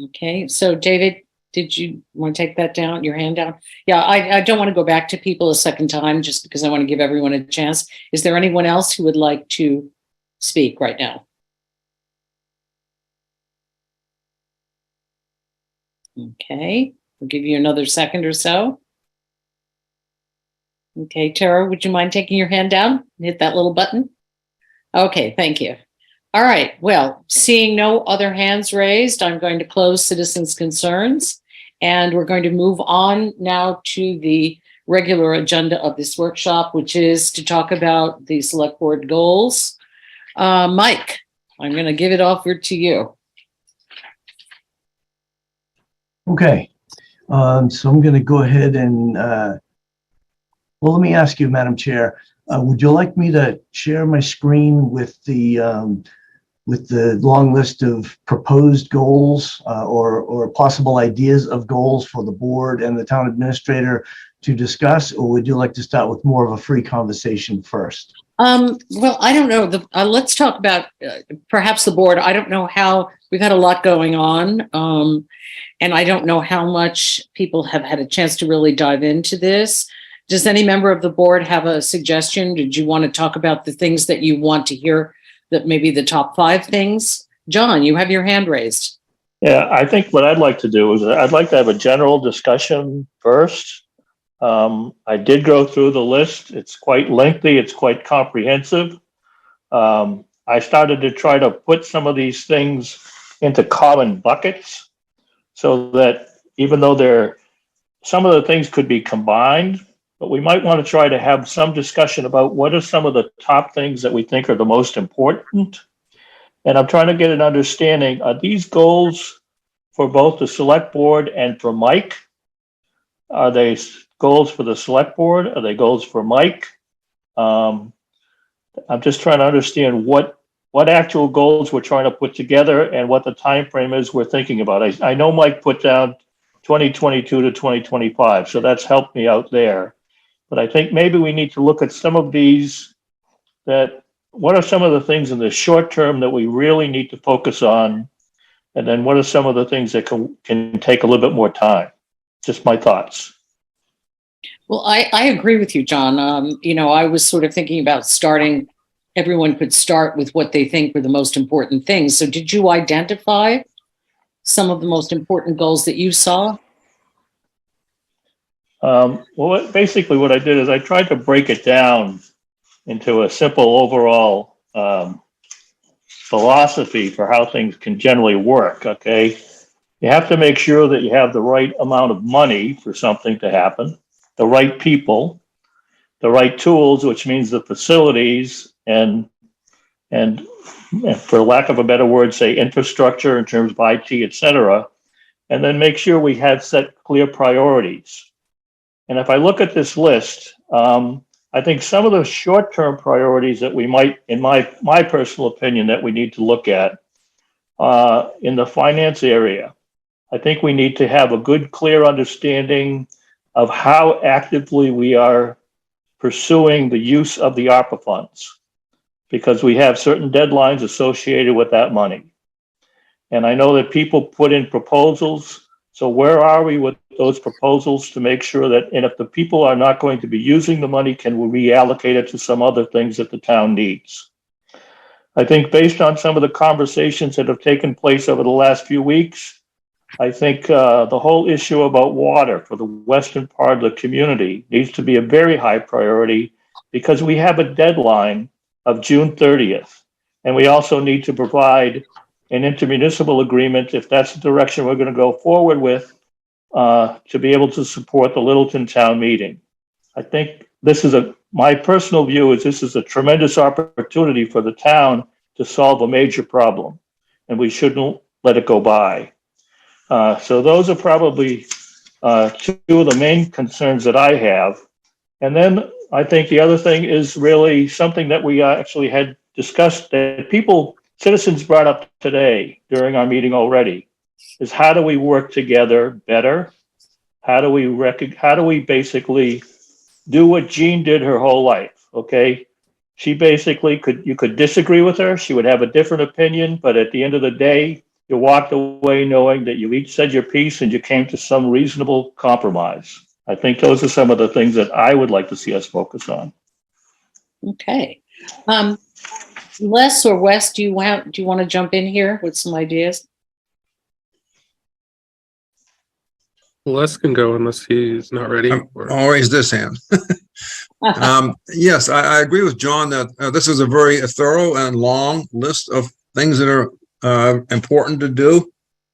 Okay, so David, did you want to take that down, your hand down? Yeah, I don't want to go back to people a second time just because I want to give everyone a chance. Is there anyone else who would like to speak right now? Okay, we'll give you another second or so. Okay, Tara, would you mind taking your hand down? Hit that little button. Okay, thank you. All right, well, seeing no other hands raised, I'm going to close citizens' concerns, and we're going to move on now to the regular agenda of this workshop, which is to talk about the select board goals. Mike, I'm going to give it over to you. Okay, so I'm going to go ahead and, well, let me ask you, Madam Chair, would you like me to share my screen with the long list of proposed goals or possible ideas of goals for the board and the town administrator to discuss, or would you like to start with more of a free conversation first? Well, I don't know. Let's talk about perhaps the board. I don't know how, we've had a lot going on, and I don't know how much people have had a chance to really dive into this. Does any member of the board have a suggestion? Did you want to talk about the things that you want to hear, that maybe the top 5 things? John, you have your hand raised. Yeah, I think what I'd like to do is I'd like to have a general discussion first. I did go through the list. It's quite lengthy. It's quite comprehensive. I started to try to put some of these things into common buckets so that even though some of the things could be combined, but we might want to try to have some discussion about what are some of the top things that we think are the most important. And I'm trying to get an understanding, are these goals for both the select board and for Mike? Are they goals for the select board? Are they goals for Mike? I'm just trying to understand what actual goals we're trying to put together and what the time frame is we're thinking about. I know Mike put down 2022 to 2025, so that's helped me out there. But I think maybe we need to look at some of these, that what are some of the things in the short term that we really need to focus on? And then what are some of the things that can take a little bit more time? Just my thoughts. Well, I agree with you, John. I was sort of thinking about everyone could start with what they think were the most important things. So did you identify some of the most important goals that you saw? Basically what I did is I tried to break it down into a simple overall philosophy for how things can generally work, okay? You have to make sure that you have the right amount of money for something to happen, the right people, the right tools, which means the facilities and for lack of a better word, say infrastructure in terms of IT, et cetera, and then make sure we have set clear priorities. And if I look at this list, I think some of the short-term priorities that we might, in my personal opinion, that we need to look at in the finance area, I think we need to have a good, clear understanding of how actively we are pursuing the use of the ARPA funds, because we have certain deadlines associated with that money. And I know that people put in proposals. So where are we with those proposals to make sure that, and if the people are not going to be using the money, can we reallocate it to some other things that the town needs? I think based on some of the conversations that have taken place over the last few weeks, I think the whole issue about water for the western part of the community needs to be a very high priority, because we have a deadline of June 30th. And we also need to provide an intermunicipal agreement, if that's the direction we're going to go forward with, to be able to support the Littleton town meeting. I think this is my personal view is this is a tremendous opportunity for the town to solve a major problem, and we shouldn't let it go by. So those are probably two of the main concerns that I have. And then I think the other thing is really something that we actually had discussed that citizens brought up today during our meeting already, is how do we work together better? How do we basically do what Jean did her whole life? Okay. She basically you could disagree with her. She would have a different opinion, but at the end of the day, you walked away knowing that you each said your piece and you came to some reasonable compromise. I think those are some of the things that I would like to see us focus on. Okay. Les or Wes, do you want to jump in here with some ideas? Les can go unless he's not ready. I'll raise this hand. Yes, I agree with John that this is a very thorough and long list of things that are important to do.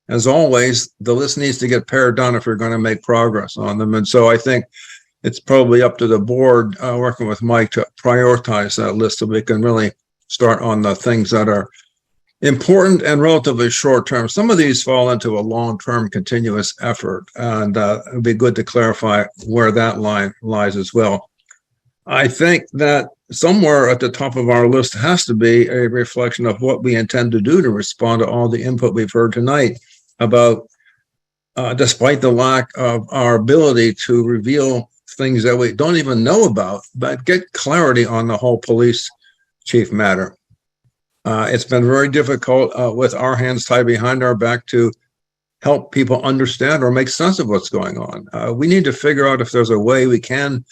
As always, the list needs to get pared down if we're going to make progress on them. And so I think it's probably up to the board working with Mike to prioritize that list so we can really start on the things that are important and relatively short term. Some of these fall into a long-term continuous effort, and it would be good to clarify where that line lies as well. I think that somewhere at the top of our list has to be a reflection of what we intend to do to respond to all the input we've heard tonight about, despite the lack of our ability to reveal things that we don't even know about, but get clarity on the whole police chief matter. It's been very difficult with our hands tied behind our back to help people understand or make sense of what's going on. We need to figure out if there's a way we can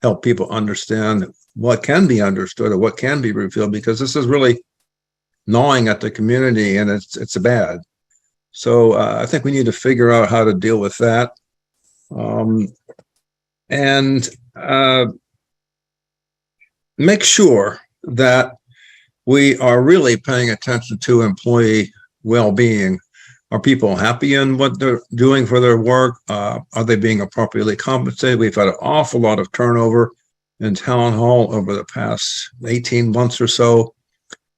help people understand what can be understood or what can be revealed, because this is really gnawing at the community and it's bad. So I think we need to figure out how to deal with that. And make sure that we are really paying attention to employee well-being. Are people happy in what they're doing for their work? Are they being appropriately compensated? We've had an awful lot of turnover in town hall over the past 18 months or so.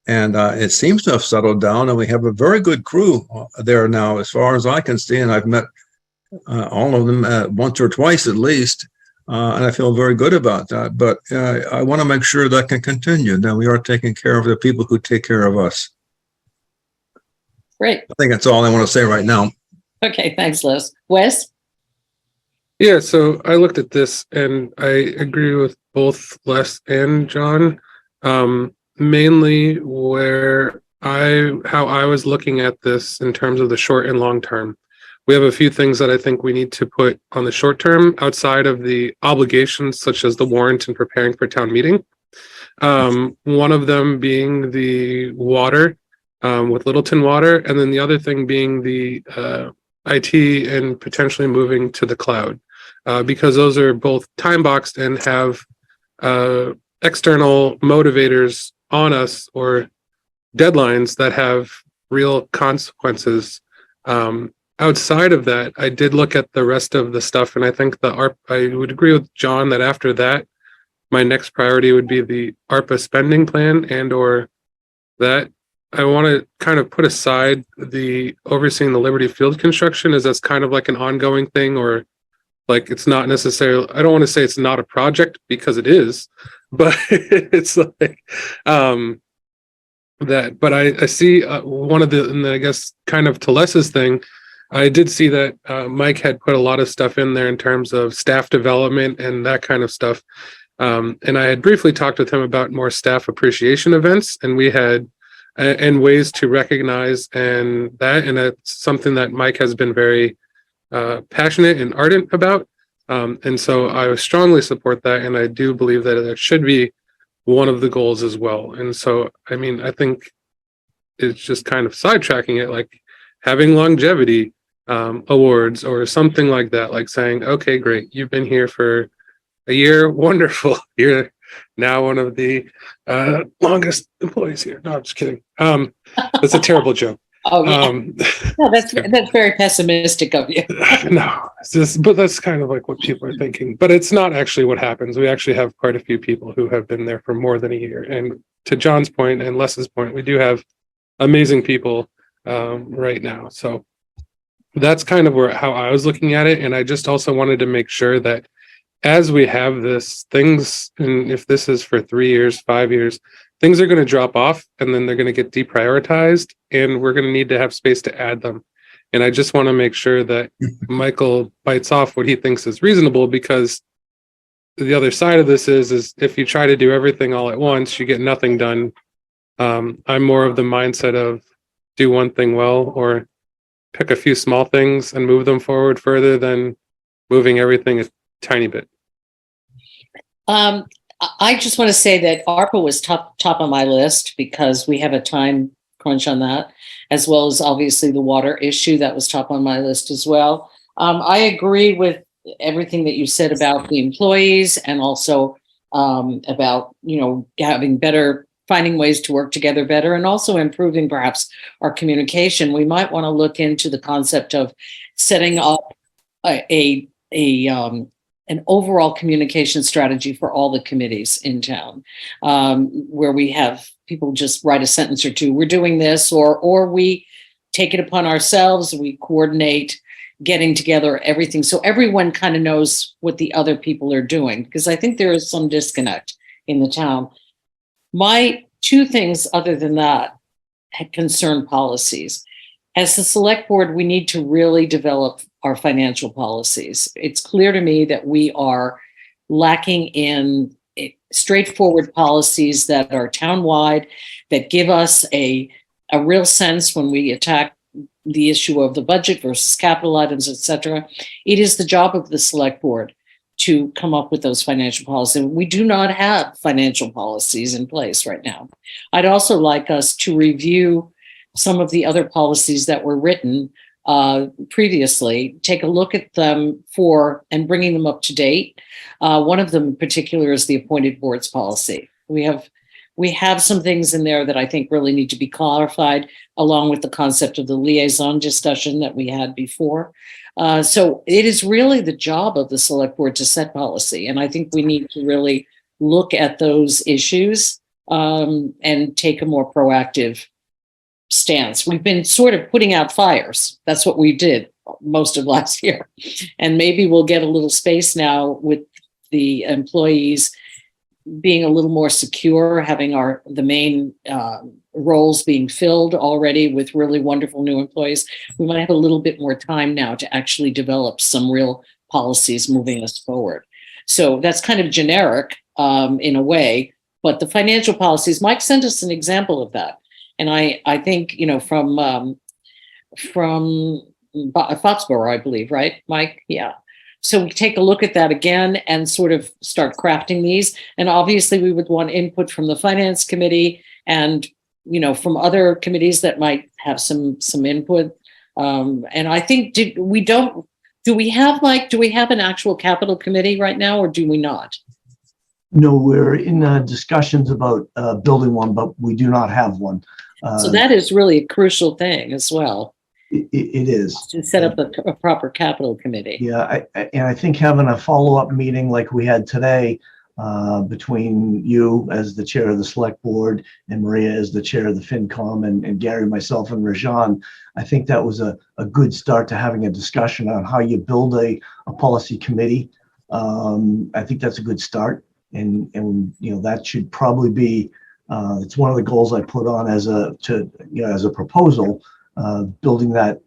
And it seems to have settled down, and we have a very good crew there now, as far as I can see. And I've met all of them once or twice at least. And I feel very good about that. But I want to make sure that can continue, that we are taking care of the people who take care of us. Great. I think that's all I want to say right now. Okay, thanks, Liz. Wes? Yeah, so I looked at this and I agree with both Les and John. Mainly how I was looking at this in terms of the short and long term. We have a few things that I think we need to put on the short term outside of the obligations such as the warrant and preparing for town meeting. One of them being the water. with Littleton Water, and then the other thing being the IT and potentially moving to the cloud, because those are both time boxed and have external motivators on us or deadlines that have real consequences. Outside of that, I did look at the rest of the stuff, and I think I would agree with John that after that, my next priority would be the ARPA spending plan and or that. I want to kind of put aside the overseeing the Liberty Field construction, as that's kind of like an ongoing thing, or like it's not necessarily, I don't want to say it's not a project because it is, but it's like that. But I see one of the, and I guess kind of to Les's thing, I did see that Mike had put a lot of stuff in there in terms of staff development and that kind of stuff. And I had briefly talked with him about more staff appreciation events, and we had and ways to recognize and that's something that Mike has been very passionate and ardent about. And so I strongly support that, and I do believe that it should be one of the goals as well. And so, I mean, I think it's just kind of sidetracking it, like having longevity awards or something like that, like saying, okay, great, you've been here for a year, wonderful, you're now one of the longest employees here. No, I'm just kidding. That's a terrible joke. Oh, yeah. No, that's very pessimistic of you. No, it's just, but that's kind of like what people are thinking. But it's not actually what happens. We actually have quite a few people who have been there for more than a year. And to John's point and Les's point, we do have amazing people right now. So that's kind of how I was looking at it. And I just also wanted to make sure that as we have things, and if this is for 3 years, 5 years, things are going to drop off and then they're going to get deprioritized, and we're going to need to have space to add them. And I just want to make sure that Michael bites off what he thinks is reasonable, because the other side of this is if you try to do everything all at once, you get nothing done. I'm more of the mindset of do one thing well, or pick a few small things and move them forward further than moving everything a tiny bit. I just want to say that ARPA was top on my list because we have a time crunch on that, as well as obviously the water issue that was top on my list as well. I agree with everything that you said about the employees, and also about, having finding ways to work together better, and also improving perhaps our communication. We might want to look into the concept of setting up an overall communication strategy for all the committees in town, where we have people just write a sentence or two, we're doing this, or we take it upon ourselves, we coordinate getting together everything, so everyone kind of knows what the other people are doing, because I think there is some disconnect in the town. My two things other than that concern policies. As the select board, we need to really develop our financial policies. It's clear to me that we are lacking in straightforward policies that are townwide, that give us a real sense when we attack the issue of the budget versus capital items, etc. It is the job of the select board to come up with those financial policies. We do not have financial policies in place right now. I'd also like us to review some of the other policies that were written previously, take a look at them and bringing them up to date. One of them in particular is the appointed boards policy. We have some things in there that I think really need to be clarified, along with the concept of the liaison discussion that we had before. So it is really the job of the select board to set policy. And I think we need to really look at those issues and take a more proactive stance. We've been sort of putting out fires. That's what we did most of last year. And maybe we'll get a little space now with the employees being a little more secure, having the main roles being filled already with really wonderful new employees. We might have a little bit more time now to actually develop some real policies moving us forward. So that's kind of generic in a way, but the financial policies, Mike sent us an example of that. And I think, from Foxborough, I believe, right, Mike? Yeah. So we take a look at that again and sort of start crafting these. And obviously we would want input from the finance committee and from other committees that might have some input. And I think, do we have an actual capital committee right now, or do we not? No, we're in discussions about building one, but we do not have one. So that is really a crucial thing as well. It is. To set up a proper capital committee. Yeah, and I think having a follow-up meeting like we had today between you as the chair of the select board and Maria as the chair of the FinCom and Gary, myself, and Rajan, I think that was a good start to having a discussion on how you build a policy committee. I think that's a good start. And that should probably be it's one of the goals I put on as a proposal, building that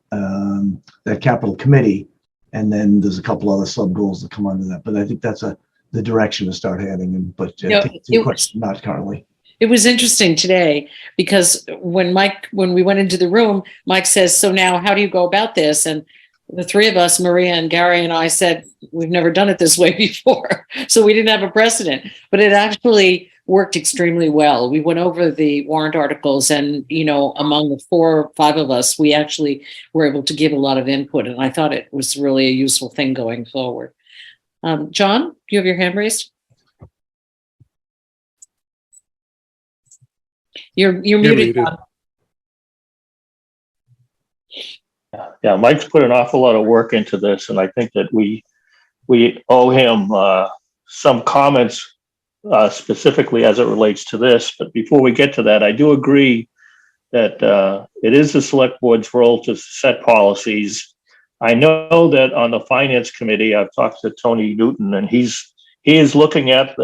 capital committee, and then there's a couple other sub goals that come under that. But I think that's the direction to start heading in. But I think it's question, not currently. It was interesting today because when we went into the room, Mike says, "So now, how do you go about this?" And the three of us, Maria and Gary and I, said, "We've never done it this way before." So we didn't have a precedent, but it actually worked extremely well. We went over the warrant articles and, among the 4 or 5 of us, we actually were able to give a lot of input. And I thought it was really a useful thing going forward. John, do you have your hand raised? You're muted. muted. Yeah, Mike's put an awful lot of work into this, and I think that we owe him some comments specifically as it relates to this. But before we get to that, I do agree that it is the select board's role to set policies. I know that on the finance committee, I've talked to Tony Newton, and he is looking at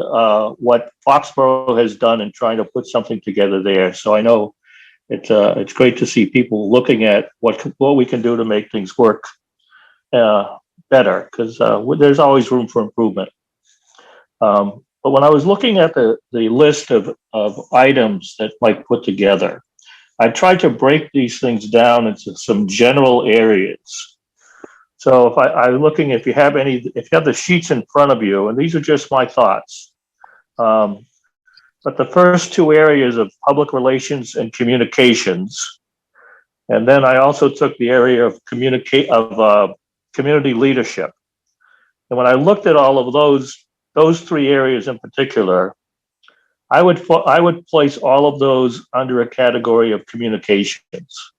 what Foxborough has done and trying to put something together there. So I know it's great to see people looking at what we can do to make things work better, because there's always room for improvement. But when I was looking at the list of items that Mike put together, I tried to break these things down into some general areas. So if you have the sheets in front of you, and these are just my thoughts. But the first 2 areas of public relations and communications, and then I also took the area of community leadership. And when I looked at all of those 3 areas in particular, I would place all of those under a category of communications.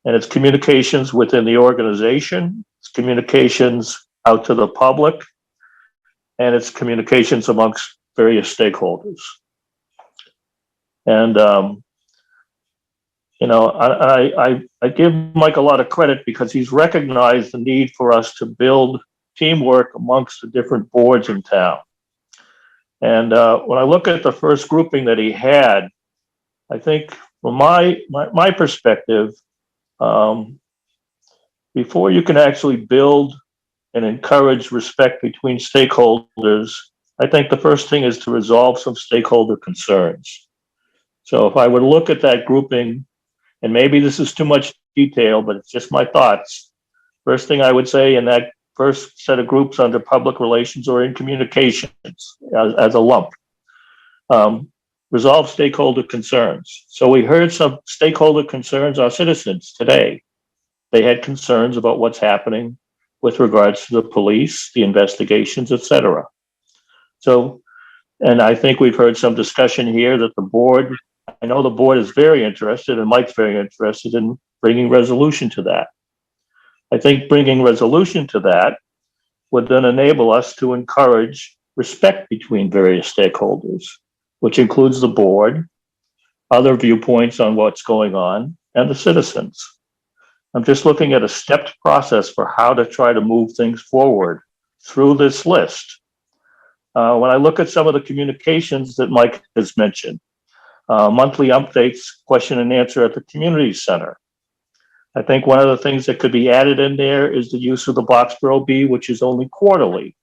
And it's communications within the organization, it's communications out to the public, and it's communications amongst various stakeholders. And I give Mike a lot of credit because he's recognized the need for us to build teamwork amongst the different boards in town. And when I look at the first grouping that he had, I think from my perspective, before you can actually build and encourage respect between stakeholders, I think the first thing is to resolve some stakeholder concerns. So if I would look at that grouping, and maybe this is too much detail, but it's just my thoughts. First thing I would say in that first set of groups under public relations or in communications as a lump, resolve stakeholder concerns. So we heard some stakeholder concerns, our citizens today. They had concerns about what's happening with regards to the police, the investigations, etc. So, and I think we've heard some discussion here that I know the board is very interested, and Mike's very interested in bringing resolution to that. I think bringing resolution to that would then enable us to encourage respect between various stakeholders, which includes the board, other viewpoints on what's going on, and the citizens. I'm just looking at a stepped process for how to try to move things forward through this list. When I look at some of the communications that Mike has mentioned, monthly updates, question and answer at the community center. I think one of the things that could be added in there is the use of the Boxborough Bee, which is only quarterly.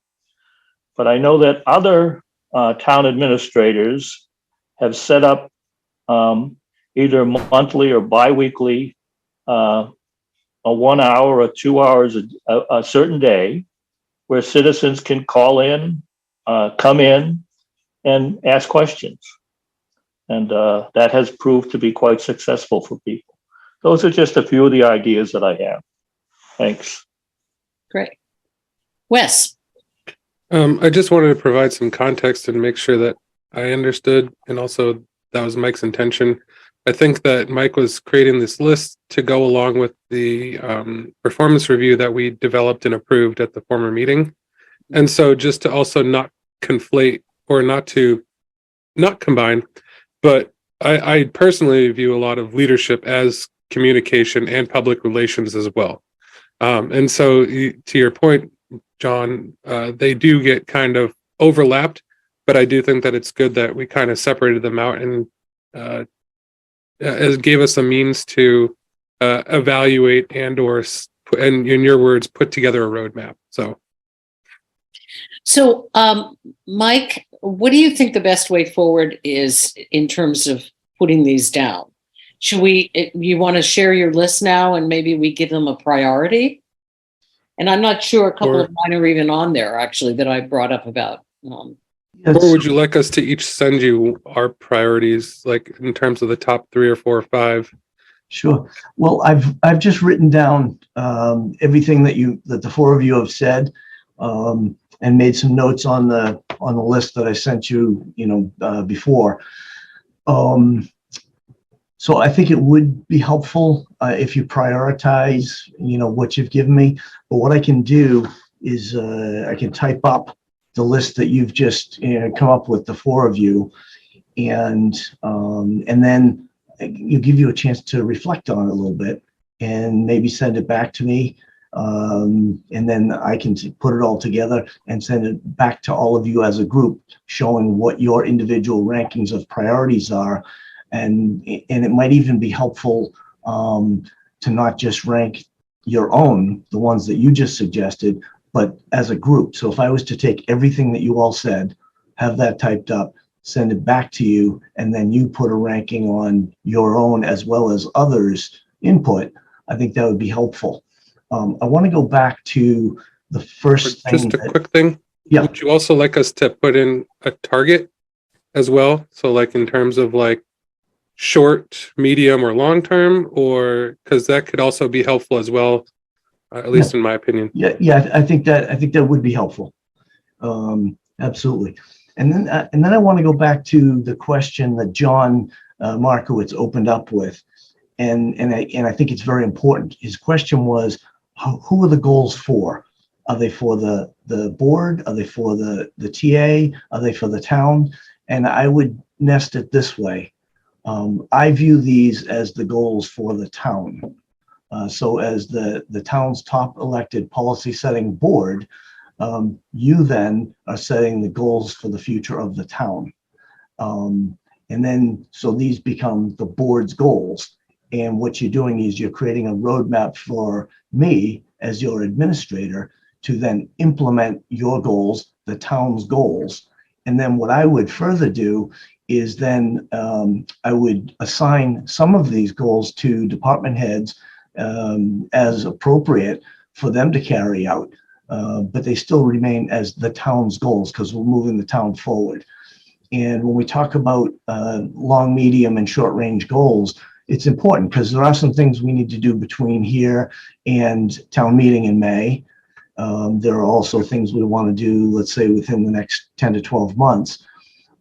But I know that other town administrators have set up either monthly or biweekly, a 1 hour or 2 hours a certain day where citizens can call in, come in and ask questions. And that has proved to be quite successful for people. Those are just a few of the ideas that I have. Thanks. Great. Wes? I just wanted to provide some context and make sure that I understood, and also that was Mike's intention. I think that Mike was creating this list to go along with the performance review that we developed and approved at the former meeting. And so just to also not conflate, or not combine, but I personally view a lot of leadership as communication and public relations as well. And so to your point, John, they do get kind of overlapped, but I do think that it's good that we kind of separated them out and it gave us a means to evaluate and in your words, put together a roadmap. So, Mike, what do you think the best way forward is in terms of putting these down? You want to share your list now and maybe we give them a priority? And I'm not sure, a couple of mine are even on there actually that I brought up about. Or would you like us to each send you our priorities, like in terms of the top 3 or 4 or 5? Sure. Well, I've just written down everything that the 4 of you have said, and made some notes on the list that I sent you, before. So I think it would be helpful if you prioritize, what you've given me. But what I can do is I can type up the list that you've just come up with, the 4 of you, and then you give you a chance to reflect on it a little bit and maybe send it back to me. And then I can put it all together and send it back to all of you as a group, showing what your individual rankings of priorities are. And it might even be helpful to not just rank your own, the ones that you just suggested, but as a group. So if I was to take everything that you all said, have that typed up, send it back to you, and then you put a ranking on your own as well as others' input, I think that would be helpful. I want to go back to the first thing. Just a quick thing. Yeah. Would you also like us to put in a target as well? So like in terms of like short, medium, or long term, or because that could also be helpful as well, at least in my opinion. Yeah. I think that would be helpful. Absolutely. And then I want to go back to the question that John Markowitz opened up with, and I think it's very important. His question was, who are the goals for? Are they for the board? Are they for the TA? Are they for the town? And I would nest it this way. I view these as the goals for the town. So as the town's top elected policy setting board, you then are setting the goals for the future of the town. And then, so these become the board's goals. And what you're doing is you're creating a roadmap for me as your administrator to then implement your goals, the town's goals. And then what I would further do is then I would assign some of these goals to department heads as appropriate for them to carry out. But they still remain as the town's goals because we're moving the town forward. And when we talk about long, medium, and short range goals, it's important because there are some things we need to do between here and town meeting in May. There are also things we want to do, let's say, within the next 10 to 12 months.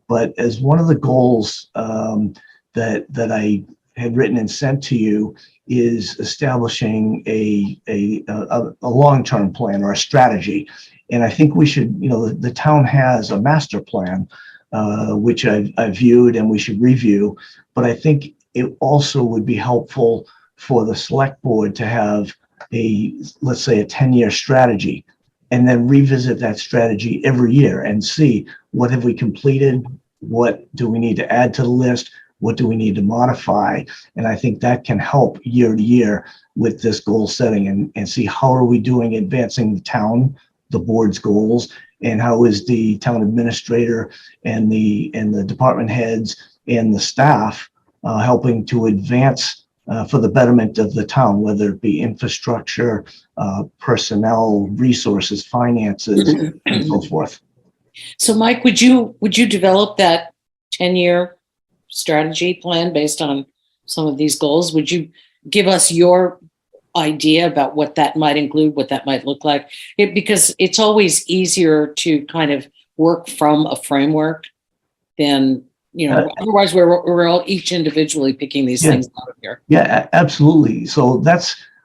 But as one of the goals that I had written and sent to you is establishing a long-term plan or a strategy. And I think we should, the town has a master plan, which I've viewed and we should review. But I think it also would be helpful for the select board to have let's say a 10-year strategy, and then revisit that strategy every year and see what have we completed, what do we need to add to the list, what do we need to modify. And I think that can help year to year with this goal setting and see how are we doing advancing the town, the board's goals, and how is the town administrator and the department heads and the staff helping to advance for the betterment of the town, whether it be infrastructure, personnel, resources, finances, and so forth. So Mike, would you develop that 10-year strategy plan based on some of these goals. Would you give us your idea about what that might include, what that might look like? Because it's always easier to kind of work from a framework than, otherwise we're all each individually picking these things out of here. Yeah, absolutely. So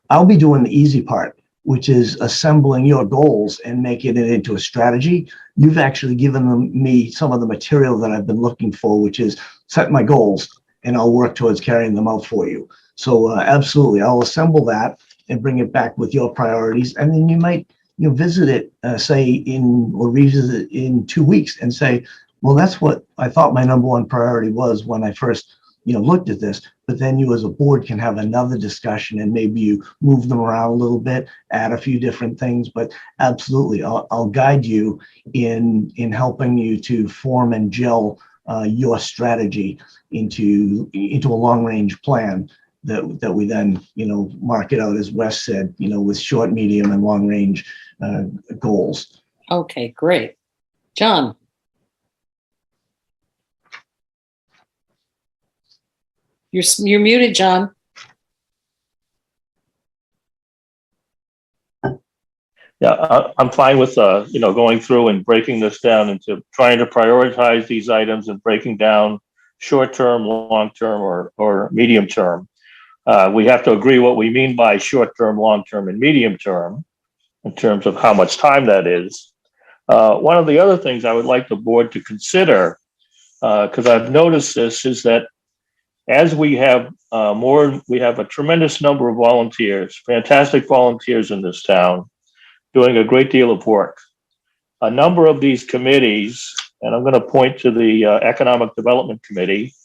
I'll be doing the easy part, which is assembling your goals and making it into a strategy. You've actually given me some of the material that I've been looking for, which is set my goals and I'll work towards carrying them out for you. So absolutely, I'll assemble that and bring it back with your priorities. And then you might visit it, or revisit it in 2 weeks and say, well, that's what I thought my number one priority was when I first looked at this. But then you as a board can have another discussion and maybe you move them around a little bit, add a few different things. But absolutely, I'll guide you in helping you to form and gel your strategy into a long range plan that we then mark it out, as Wes said, with short, medium, and long range goals. Okay, great. John. You're muted, John. Yeah, I'm fine with, going through and breaking this down into trying to prioritize these items and breaking down short-term, long-term, or medium-term. We have to agree what we mean by short-term, long-term, and medium-term in terms of how much time that is. One of the other things I would like the board to consider, because I've noticed this, is that as we have we have a tremendous number of volunteers, fantastic volunteers in this town, doing a great deal of work. A number of these committees, and I'm going to point to the Economic Development Committee,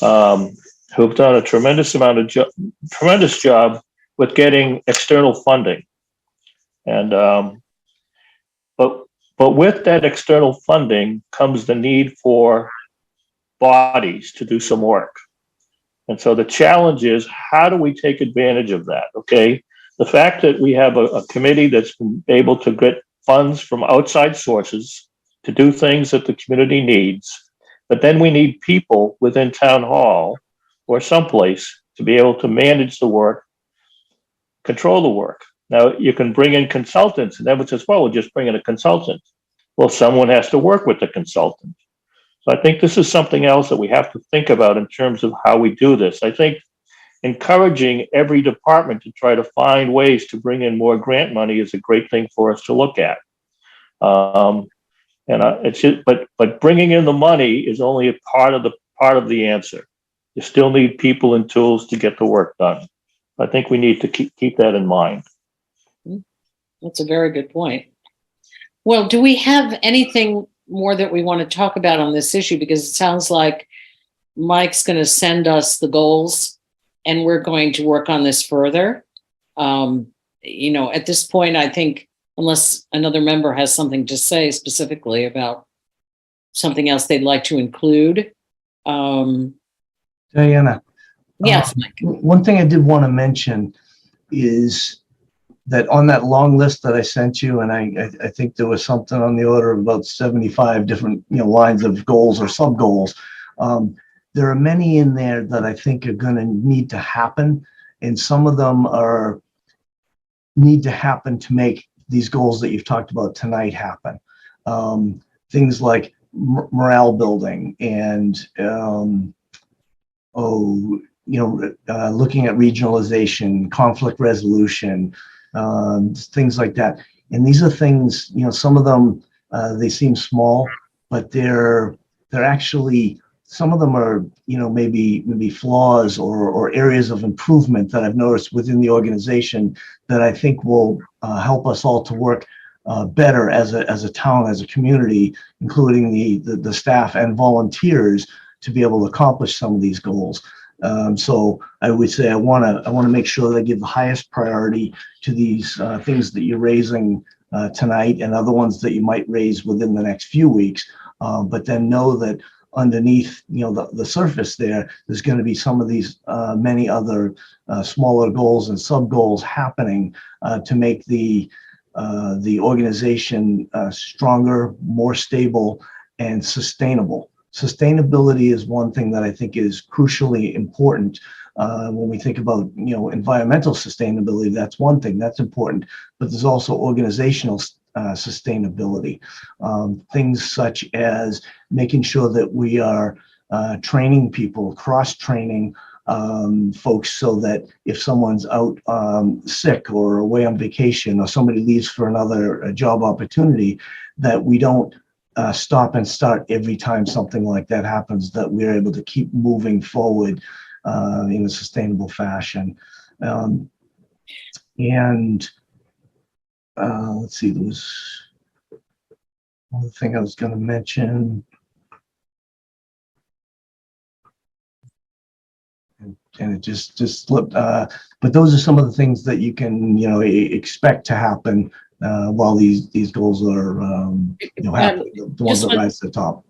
who've done a tremendous job with getting external funding. And but with that external funding comes the need for bodies to do some work. And so the challenge is, how do we take advantage of that? Okay, the fact that we have a committee that's been able to get funds from outside sources to do things that the community needs, but then we need people within town hall or someplace to be able to manage the work, control the work. Now, you can bring in consultants, and everyone says, well, we'll just bring in a consultant. Well, someone has to work with the consultant. So I think this is something else that we have to think about in terms of how we do this. I think encouraging every department to try to find ways to bring in more grant money is a great thing for us to look at. It's just, but bringing in the money is only a part of the answer. You still need people and tools to get the work done. I think we need to keep that in mind. That's a very good point. Well, do we have anything more that we want to talk about on this issue? Because it sounds like Mike's going to send us the goals and we're going to work on this further. At this point, I think, unless another member has something to say specifically about something else they'd like to include. Diana. Yes. One thing I did want to mention is that on that long list that I sent you, and I think there was something on the order of about 75 different lines of goals or sub goals. There are many in there that I think are going to need to happen, and some of them need to happen to make these goals that you've talked about tonight happen. Things like morale building and looking at regionalization, conflict resolution, things like that. And these are things, some of them, they seem small, but they're actually, some of them are, maybe flaws or areas of improvement that I've noticed within the organization that I think will help us all to work better as a town, as a community, including the staff and volunteers, to be able to accomplish some of these goals. So I would say I want to make sure that I give the highest priority to these things that you're raising tonight and other ones that you might raise within the next few weeks. But then know that underneath, the surface there's going to be some of these many other smaller goals and sub goals happening to make the organization stronger, more stable, and sustainable. sustainability is one thing that I think is crucially important. When we think about, environmental sustainability, that's one thing that's important, but there's also organizational sustainability. Things such as making sure that we are training people, cross-training folks, so that if someone's out sick or away on vacation, or somebody leaves for another job opportunity, that we don't stop and start every time something like that happens, that we're able to keep moving forward in a sustainable fashion. Let's see, there was one thing I was going to mention. And it just slipped. But those are some of the things that you can, expect to happen while these goals are, happen, the ones that rise to the top.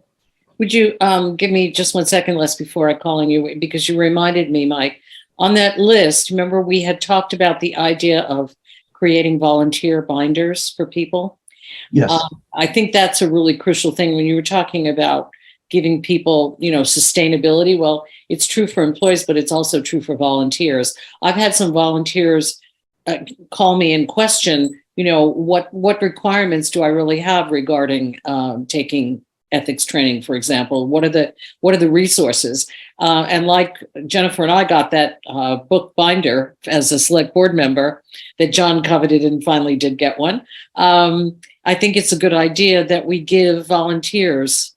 Would you give me just 1 second, Les, before I call on you, because you reminded me, Mike, on that list, remember we had talked about the idea of creating volunteer binders for people? Yes. I think that's a really crucial thing when you were talking about giving people, sustainability. Well, it's true for employees, but it's also true for volunteers. I've had some volunteers call me and question, what requirements do I really have regarding taking ethics training, for example? What are the resources? And like Jennifer and I got that book binder as a select board member that John coveted and finally did get one. I think it's a good idea that we give volunteers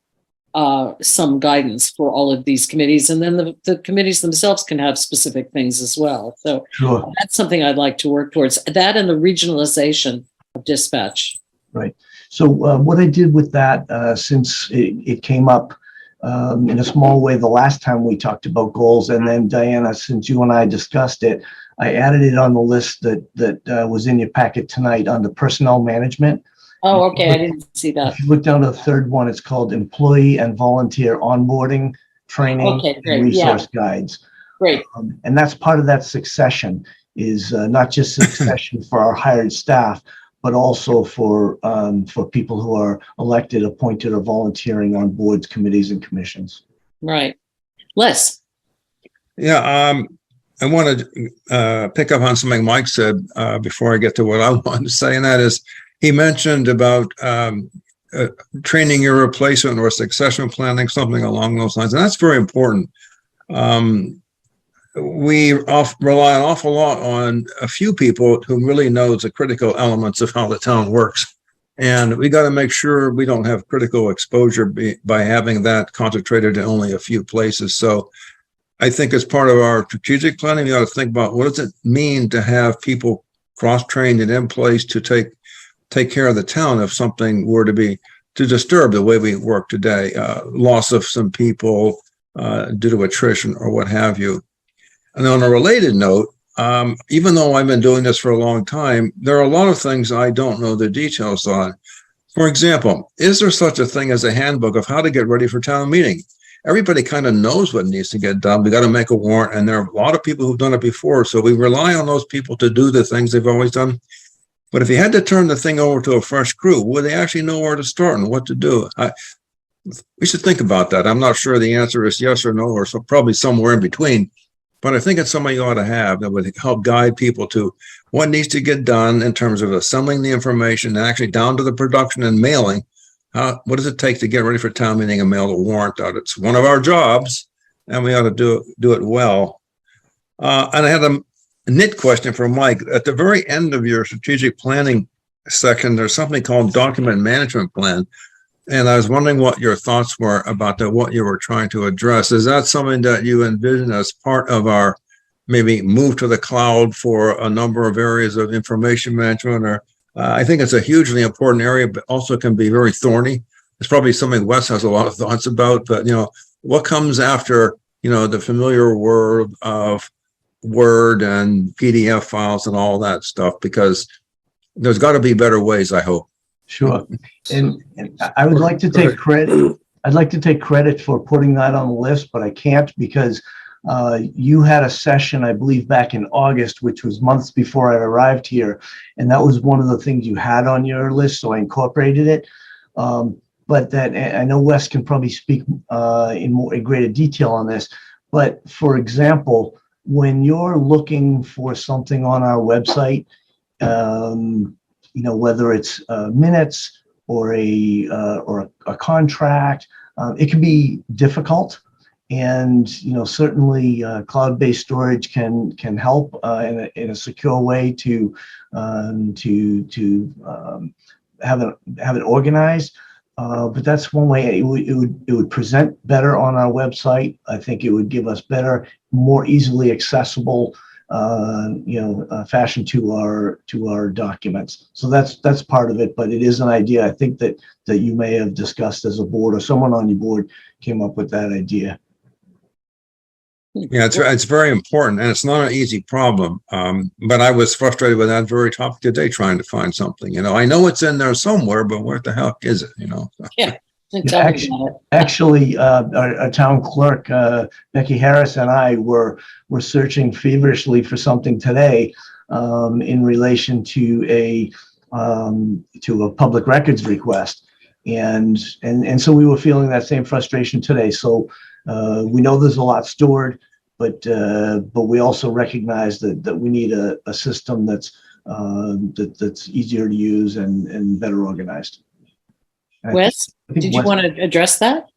some guidance for all of these committees, and then the committees themselves can have specific things as well. So sure. That's something I'd like to work towards, that and the regionalization of dispatch. Right. So what I did with that, since it came up in a small way the last time we talked about goals, and then Diana, since you and I discussed it, I added it on the list that was in your packet tonight under personnel management. Oh, okay. I didn't see that. If you look down to the third one, it's called employee and volunteer onboarding, training, and resource guides. Great. And that's part of that succession, is not just succession for our hired staff, but also for people who are elected, appointed, or volunteering on boards, committees, and commissions. Right. Les. Yeah, I want to pick up on something Mike said before I get to what I wanted to say, and that is, he mentioned about training your replacement or succession planning, something along those lines, and that's very important. We rely an awful lot on a few people who really know the critical elements of how the town works, and we got to make sure we don't have critical exposure by having that concentrated in only a few places. So I think as part of our strategic planning, we ought to think about what does it mean to have people cross-trained and in place to take care of the town if something were to disturb the way we work today, loss of some people due to attrition or what have you. And on a related note, even though I've been doing this for a long time, there are a lot of things I don't know the details on. For example, is there such a thing as a handbook of how to get ready for town meeting? Everybody kind of knows what needs to get done. We got to make a warrant, and there are a lot of people who've done it before, so we rely on those people to do the things they've always done. But if you had to turn the thing over to a fresh crew, would they actually know where to start and what to do? We should think about that. I'm not sure the answer is yes or no, or so probably somewhere in between. But I think it's something you ought to have that would help guide people to what needs to get done in terms of assembling the information and actually down to the production and mailing. What does it take to get ready for town meeting and mail the warrant out? It's one of our jobs, and we ought to do it well. And I had a nit question for Mike. At the very end of your strategic planning section, there's something called document management plan. And I was wondering what your thoughts were about that, what you were trying to address. Is that something that you envision as part of our maybe move to the cloud for a number of areas of information management? Or I think it's a hugely important area, but also can be very thorny. It's probably something Wes has a lot of thoughts about, but what comes after, the familiar world of Word and PDF files and all that stuff, because there's got to be better ways, I hope. Sure. And I would like to take credit. I'd like to take credit for putting that on the list, but I can't because you had a session, I believe, back in August, which was months before I arrived here. And that was one of the things you had on your list, so I incorporated it. but that I know Wes can probably speak in greater detail on this. But for example, when you're looking for something on our website, whether it's minutes or a contract, it can be difficult. And certainly cloud-based storage can help in a secure way to have it organized. But that's one way it would present better on our website. I think it would give us better, more easily accessible fashion to our documents. So that's part of it, but it is an idea I think that you may have discussed as a board, or someone on your board came up with that idea. Yeah, it's very important, and it's not an easy problem. But I was frustrated with that very topic today, trying to find something. I know it's in there somewhere, but where the heck is it? Yeah. Actually, our town clerk, Becky Harris, and I were searching feverishly for something today in relation to a public records request, and so we were feeling that same frustration today. So we know there's a lot stored, but we also recognize that we need a system that's easier to use and better organized. Wes, did you want to address that?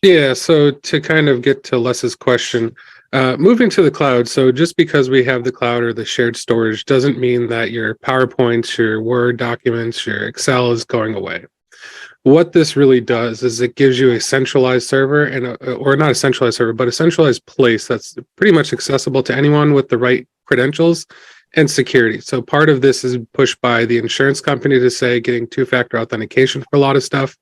Yeah, so to kind of get to Les's question, moving to the cloud. So just because we have the cloud or the shared storage doesn't mean that your PowerPoints, your Word documents, your Excel is going away. What this really does is it gives you a centralized server or not a centralized server, but a centralized place that's pretty much accessible to anyone with the right credentials and security. So part of this is pushed by the insurance company to say getting two-factor authentication for a lot of stuff,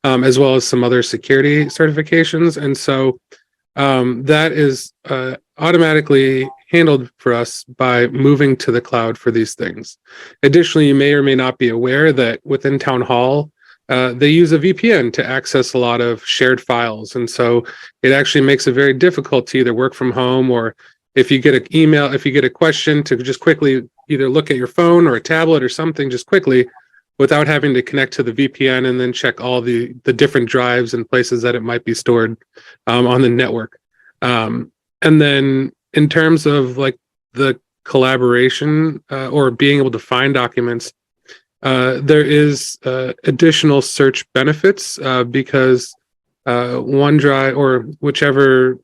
as well as some other security certifications. And so that is automatically handled for us by moving to the cloud for these things. Additionally, you may or may not be aware that within Town Hall, they use a VPN to access a lot of shared files. And so it actually makes it very difficult to either work from home, or if you get an email, if you get a question, to just quickly either look at your phone or a tablet or something just quickly without having to connect to the VPN and then check all the different drives and places that it might be stored on the network. And then in terms of like the collaboration or being able to find documents, there is additional search benefits because OneDrive or whichever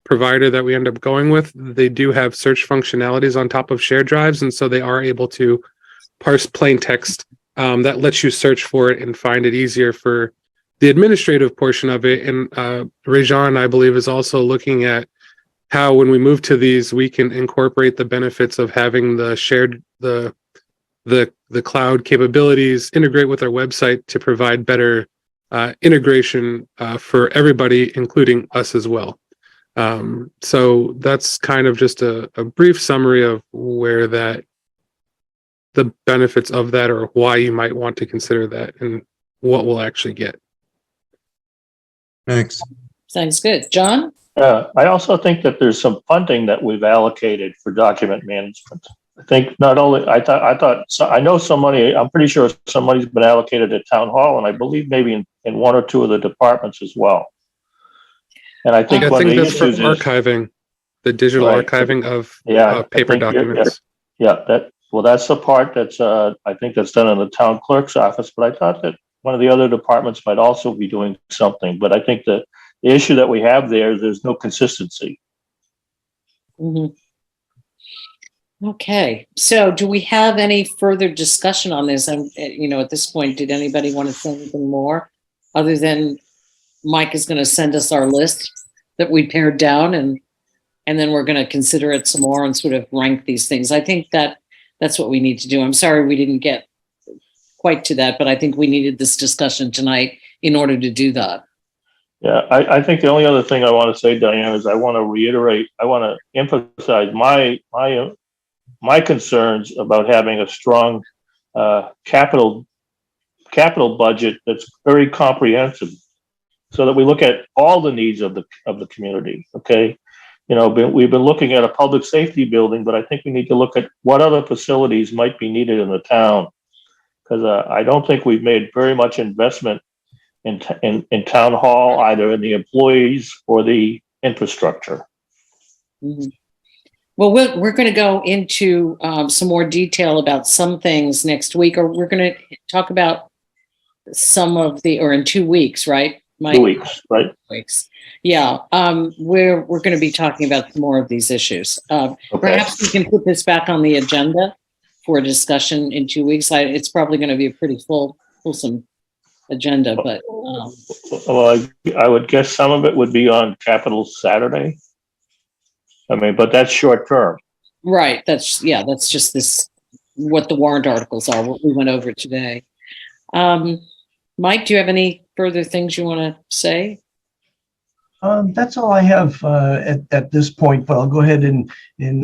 provider that we end up going with, they do have search functionalities on top of shared drives, and so they are able to parse plain text that lets you search for it and find it easier for the administrative portion of it. And Rajan, I believe, is also looking at how when we move to these, we can incorporate the benefits of having the shared the cloud capabilities integrate with our website to provide better integration for everybody, including us as well. So that's kind of just a brief summary of where the benefits of that, or why you might want to consider that and what we'll actually get. Thanks. Sounds good. John? I also think that there's some funding that we've allocated for document management. I think not only, I know some money, I'm pretty sure some money's been allocated at Town Hall, and I believe maybe in one or two of the departments as well. And I think one of the issues is archiving, the digital archiving of paper documents. That's the part that's I think that's done in the town clerk's office. But I thought that one of the other departments might also be doing something. But I think the issue that we have there's no consistency. Mm-hmm. Okay, so do we have any further discussion on this? And at this point, did anybody want to say anything more other than Mike is going to send us our list that we pared down, and then we're going to consider it some more and sort of rank these things. I think that's what we need to do. I'm sorry we didn't get quite to that, but I think we needed this discussion tonight in order to do that. Yeah, I think the only other thing I want to say, Diane, is I want to emphasize my concerns about having a strong capital budget that's very comprehensive, so that we look at all the needs of the community. Okay, we've been looking at a public safety building, but I think we need to look at what other facilities might be needed in the town, because I don't think we've made very much investment in town hall, either in the employees or the infrastructure. Mhm. Well, we're going to go into some more detail about some things next week, or we're going to talk about some of the, or in 2 weeks, right? 2 weeks, right? Weeks. Yeah. We're going to be talking about more of these issues. Perhaps we can put this back on the agenda for discussion in 2 weeks. It's probably going to be a pretty fulsome agenda, but Well, I would guess some of it would be on Capital Saturday. I mean, but that's short term. right. That's just this, what the warrant articles are, what we went over today. Mike, do you have any further things you want to say? That's all I have at this point, but I'll go ahead and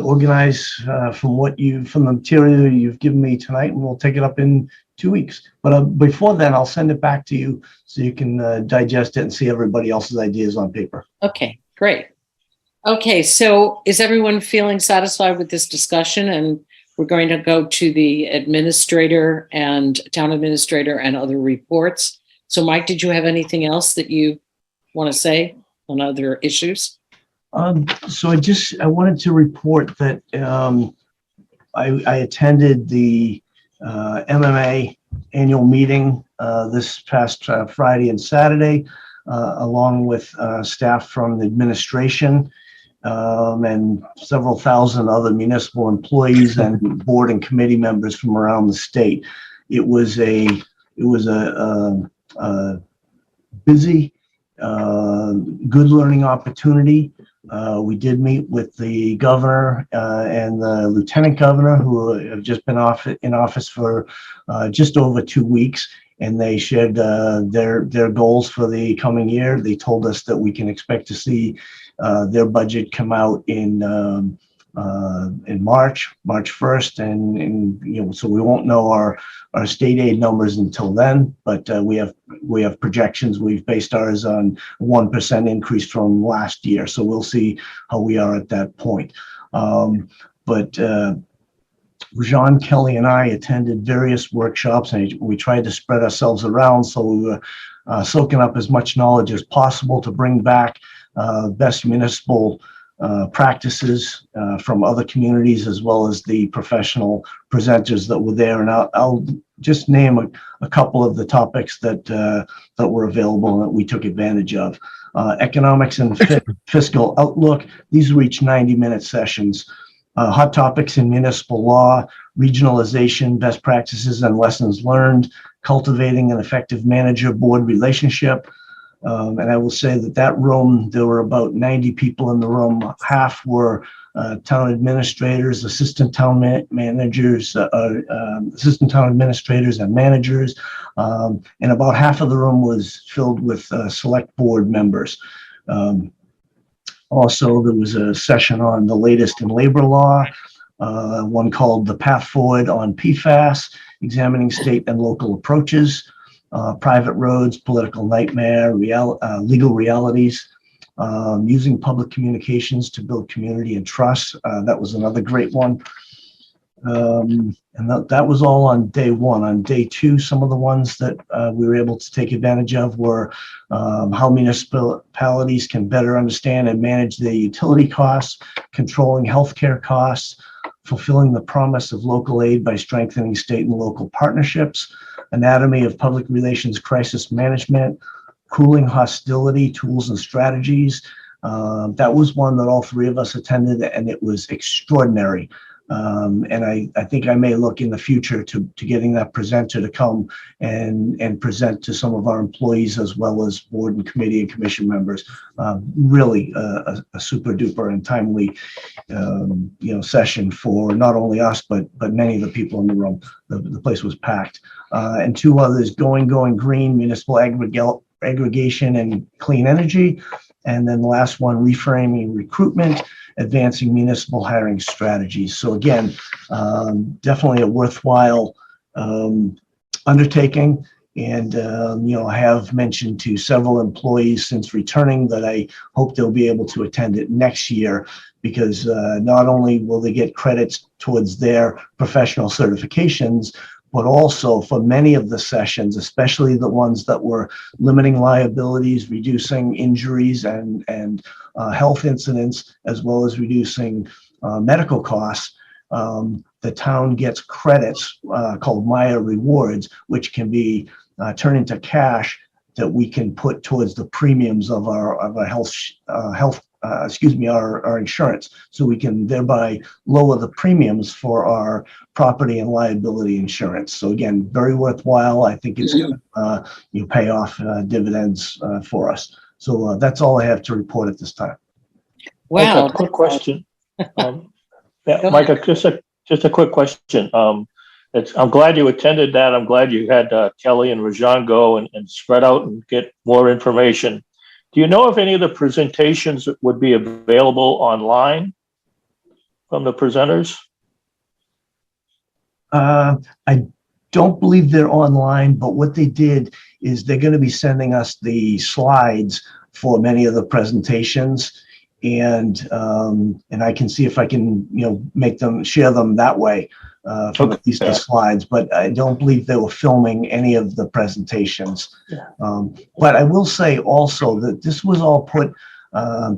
organize from the material you've given me tonight, and we'll take it up in 2 weeks. But before then, I'll send it back to you so you can digest it and see everybody else's ideas on paper. Okay, great. Okay, so is everyone feeling satisfied with this discussion? And we're going to go to the administrator and town administrator and other reports. So Mike, did you have anything else that you want to say on other issues? So I wanted to report that I attended the MMA annual meeting this past Friday and Saturday, along with staff from the administration and several thousand other municipal employees and board and committee members from around the state. It was a busy, good learning opportunity. We did meet with the governor and the lieutenant governor, who have just been in office for just over 2 weeks, and they shared their goals for the coming year. They told us that we can expect to see their budget come out in March 1st, and so we won't know our state aid numbers until then, but we have projections. We've based ours on 1% increase from last year, so we'll see how we are at that point. But Jean, Kelly, and I attended various workshops, and we tried to spread ourselves around, so we were soaking up as much knowledge as possible to bring back best municipal practices from other communities, as well as the professional presenters that were there. And I'll just name a couple of the topics that were available and that we took advantage of. Economics and fiscal outlook. These were each 90-minute sessions. Hot topics in municipal law, regionalization, best practices and lessons learned, cultivating an effective manager-board relationship. And I will say that room, there were about 90 people in the room. Half were town administrators, assistant town managers, assistant town administrators and managers. And about half of the room was filled with select board members. Also, there was a session on the latest in labor law, one called The Path Forward on PFAS, examining state and local approaches. Private roads, political nightmare, legal realities, using public communications to build community and trust. That was another great one. And that was all on day one. On day two, some of the ones that we were able to take advantage of were how municipalities can better understand and manage their utility costs, controlling healthcare costs, fulfilling the promise of local aid by strengthening state and local partnerships, anatomy of public relations crisis management, cooling hostility, tools and strategies. That was one that all three of us attended, and it was extraordinary. And I think I may look in the future to getting that presenter to come and present to some of our employees, as well as board and committee and commission members. Really a super duper and timely session for not only us, but many of the people in the room. The place was packed. And two others, going green, municipal aggregation and clean energy. And then the last one, reframing recruitment, advancing municipal hiring strategies. So again, definitely a worthwhile undertaking. And, I have mentioned to several employees since returning that I hope they'll be able to attend it next year, because not only will they get credits towards their professional certifications, but also for many of the sessions, especially the ones that were limiting liabilities, reducing injuries and health incidents, as well as reducing medical costs. The town gets credits called Maya Rewards, which can be turned into cash that we can put towards the premiums of our our insurance, so we can thereby lower the premiums for our property and liability insurance. So again, very worthwhile. I think it's going to pay off dividends for us. So that's all I have to report at this time. Wow. Mike, a quick question. Yeah, Mike, just a quick question. I'm glad you attended that. I'm glad you had Kelly and Rajan go and spread out and get more information. Do you know if any of the presentations would be available online from the presenters? I don't believe they're online, but what they did is they're going to be sending us the slides for many of the presentations, and I can see if I can make them, share them that way from at least the slides. But I don't believe they were filming any of the presentations. But I will say also that this was all put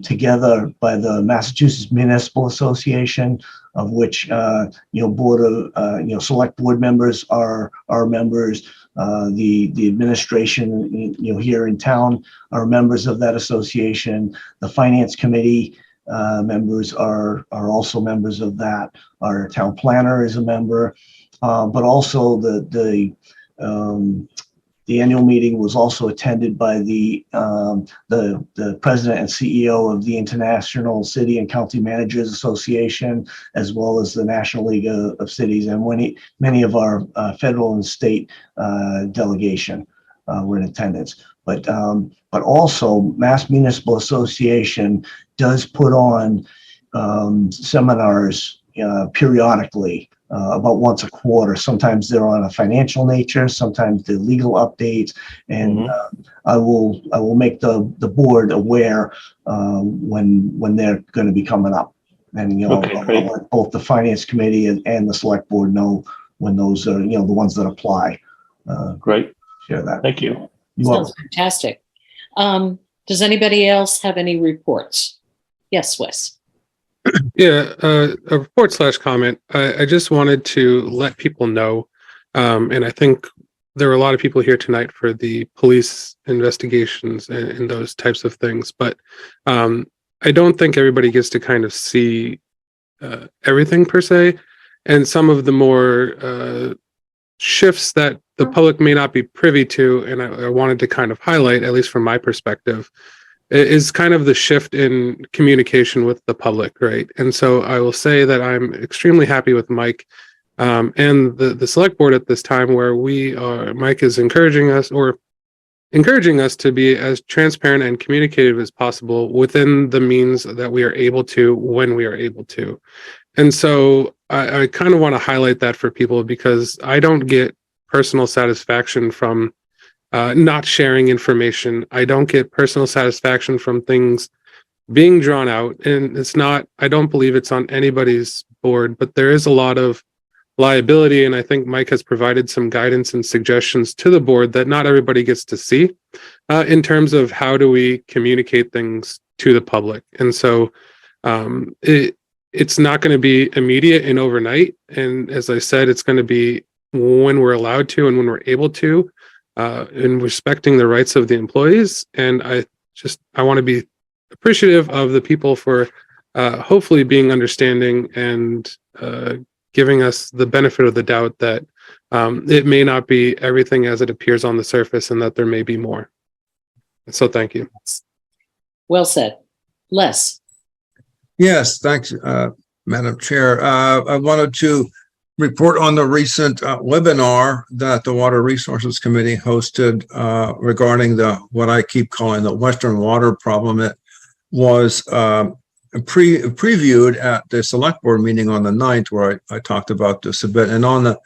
together by the Massachusetts Municipal Association, of which select board members are members. The administration here in town are members of that association. The finance committee members are also members of that. Our town planner is a member, but also the annual meeting was also attended by the president and CEO of the International City and County Managers Association, as well as the National League of Cities, and many of our federal and state delegation were in attendance. But also Mass Municipal Association does put on seminars periodically. About once a quarter. Sometimes they're on a financial nature, sometimes they're legal updates, and I will make the board aware when they're going to be coming up. And I'll let both the finance committee and the select board know when those are the ones that apply. Great. Share that. Thank you. Sounds fantastic. Does anybody else have any reports? Yes, Wes. Yeah, a report / comment. I just wanted to let people know, and I think there were a lot of people here tonight for the police investigations and those types of things, but I don't think everybody gets to kind of see everything per se, and some of the more shifts that the public may not be privy to, and I wanted to kind of highlight, at least from my perspective, is kind of the shift in communication with the public, right? And so I will say that I'm extremely happy with Mike and the select board at this time, where Mike is encouraging us to be as transparent and communicative as possible within the means that we are able to, when we are able to. And so I kind of want to highlight that for people, because I don't get personal satisfaction from not sharing information. I don't get personal satisfaction from things being drawn out, and I don't believe it's on anybody's board, but there is a lot of liability, and I think Mike has provided some guidance and suggestions to the board that not everybody gets to see in terms of how do we communicate things to the public. And so it's not going to be immediate and overnight, and as I said, it's going to be when we're allowed to and when we're able to, in respecting the rights of the employees. And I want to be appreciative of the people for hopefully being understanding and giving us the benefit of the doubt that it may not be everything as it appears on the surface, and that there may be more. So thank you. Well said. Les. Yes, thanks, Madam Chair. I wanted to report on the recent webinar that the Water Resources Committee hosted regarding what I keep calling the Western water problem. It was previewed at the select board meeting on the 9th, where I talked about this a bit. And on the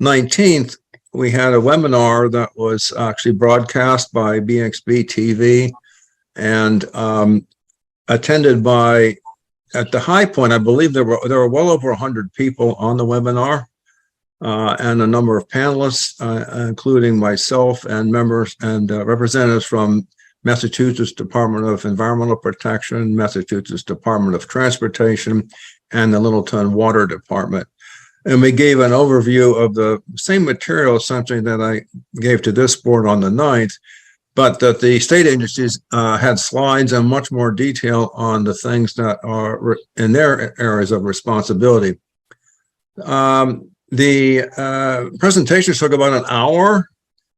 19th, we had a webinar that was actually broadcast by BXB-TV and attended by, at the high point, I believe there were well over 100 people on the webinar. and a number of panelists, including myself and members and representatives from Massachusetts Department of Environmental Protection, Massachusetts Department of Transportation, and the Littleton Water Department. And we gave an overview of the same material essentially that I gave to this board on the 9th, but that the state agencies had slides and much more detail on the things that are in their areas of responsibility. The presentation took about an hour,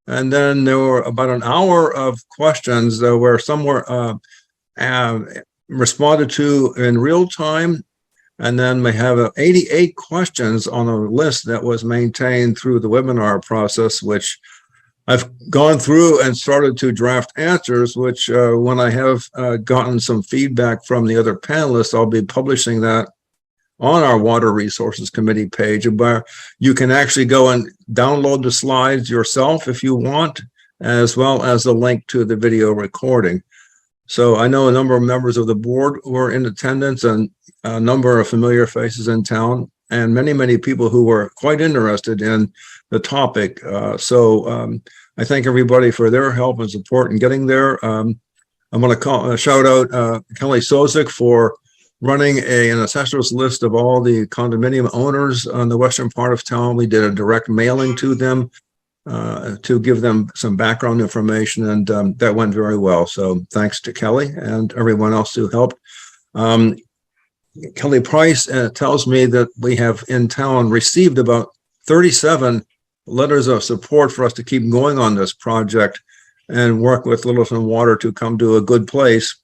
and then there were about an hour of questions that were some were responded to in real time. And then we have 88 questions on a list that was maintained through the webinar process, which I've gone through and started to draft answers, which when I have gotten some feedback from the other panelists, I'll be publishing that on our Water Resources Committee page, where you can actually go and download the slides yourself if you want, as well as a link to the video recording. So I know a number of members of the board were in attendance and a number of familiar faces in town, and many, many people who were quite interested in the topic. I thank everybody for their help and support in getting there. I'm going to shout out Kelly Sozik for running an assessor's list of all the condominium owners on the western part of town. We did a direct mailing to them to give them some background information, and that went very well. So thanks to Kelly and everyone else who helped. Kelly Price tells me that we have in town received about 37 letters of support for us to keep going on this project and work with Littleton Water to come to a good place,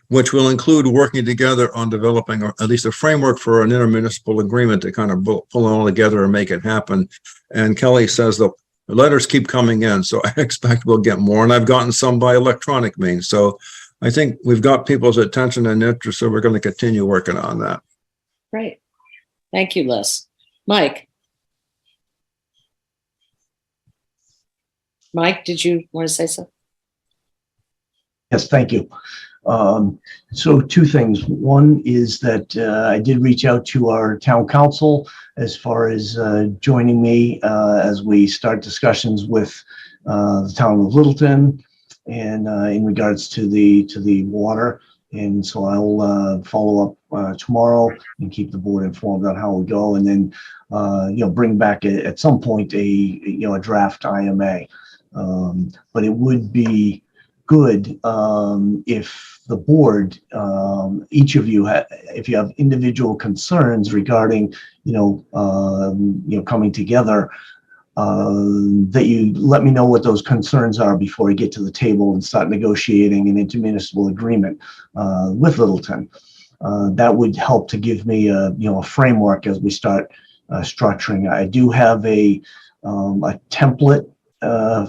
which will include working together on developing at least a framework for an intermunicipal agreement to kind of pull it all together and make it happen. And Kelly says the letters keep coming in, so I expect we'll get more. And I've gotten some by electronic means. So I think we've got people's attention and interest, so we're going to continue working on that. Great. Thank you, Les. Mike. Mike, did you want to say something? Yes, thank you. So two things. One is that I did reach out to our town council as far as joining me as we start discussions with the town of Littleton and in regards to the water. And so I'll follow up tomorrow and keep the board informed on how we go, and then bring back at some point a draft IMA. But it would be good if the board, each of you, if you have individual concerns regarding, coming together, that you let me know what those concerns are before you get to the table and start negotiating an intermunicipal agreement with Littleton. That would help to give me a framework as we start structuring. I do have a template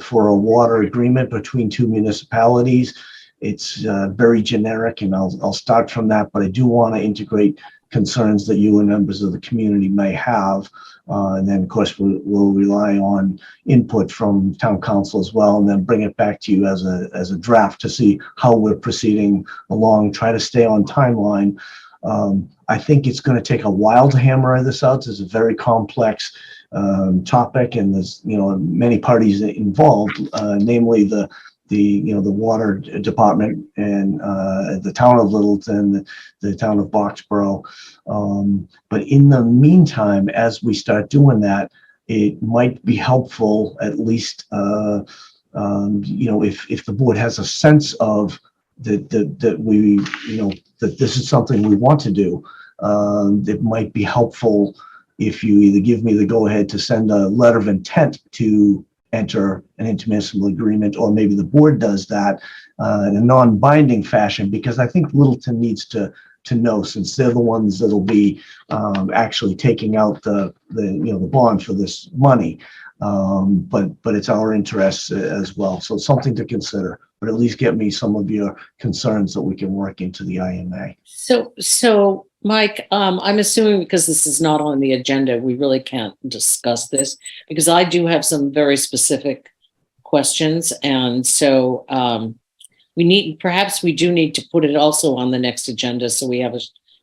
for a water agreement between two municipalities. It's very generic, and I'll start from that, but I do want to integrate concerns that you and members of the community may have. And then, of course, we'll rely on input from town council as well, and then bring it back to you as a draft to see how we're proceeding along, try to stay on timeline. I think it's going to take a while to hammer this out. It's a very complex topic, and there's many parties involved, namely the water department and the town of Littleton, the town of Boxborough. But in the meantime, as we start doing that, it might be helpful, at least if the board has a sense of that we that this is something we want to do. It might be helpful if you either give me the go-ahead to send a letter of intent to enter an intermunicipal agreement, or maybe the board does that in a non-binding fashion, because I think Littleton needs to know, since they're the ones that'll be actually taking out the bond for this money. But it's our interests as well. So something to consider, but at least get me some of your concerns that we can work into the IMA. So Mike, I'm assuming because this is not on the agenda, we really can't discuss this, because I do have some very specific questions. And so perhaps we do need to put it also on the next agenda, so we have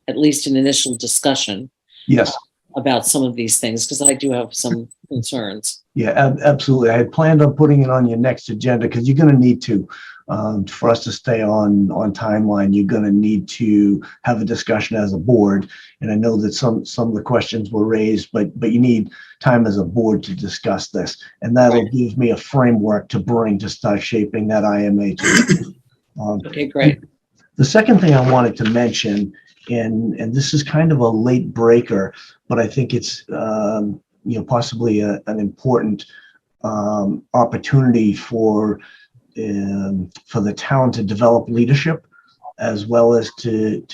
at least an initial discussion. Yes. about some of these things, because I do have some concerns. Yeah, absolutely. I had planned on putting it on your next agenda because you're going to need to, for us to stay on timeline, you're going to need to have a discussion as a board. And I know that some of the questions were raised, but you need time as a board to discuss this. And that'll give me a framework to bring to start shaping that IMA. Okay, great. The second thing I wanted to mention, and this is kind of a late breaker, but I think it's possibly an important opportunity for the town to develop leadership, as well as to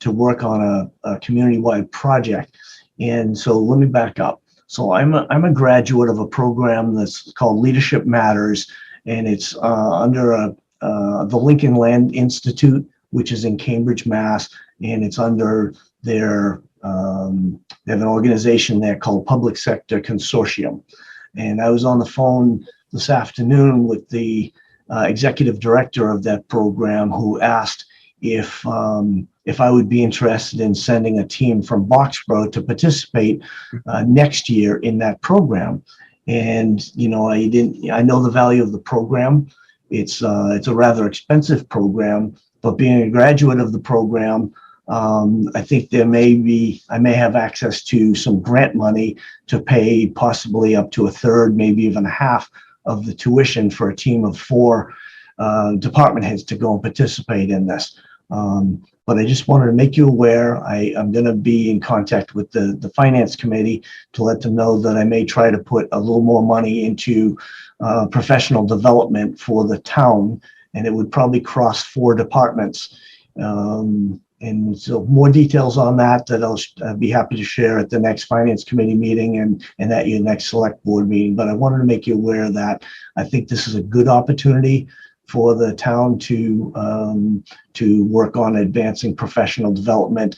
work on a community-wide project. And so let me back up. So I'm a graduate of a program that's called Leadership Matters, and it's under the Lincoln Land Institute, which is in Cambridge, Mass, and it's under their they have an organization there called Public Sector Consortium. And I was on the phone this afternoon with the executive director of that program, who asked if I would be interested in sending a team from Boxborough to participate next year in that program. And I know the value of the program. It's a rather expensive program, but being a graduate of the program, I think I may have access to some grant money to pay possibly up to a third, maybe even a half of the tuition for a team of 4 department heads to go and participate in this. But I just wanted to make you aware. I'm going to be in contact with the finance committee to let them know that I may try to put a little more money into professional development for the town, and it would probably cross 4 departments. And so more details on that I'll be happy to share at the next finance committee meeting and at your next select board meeting. But I wanted to make you aware that I think this is a good opportunity for the town to work on advancing professional development,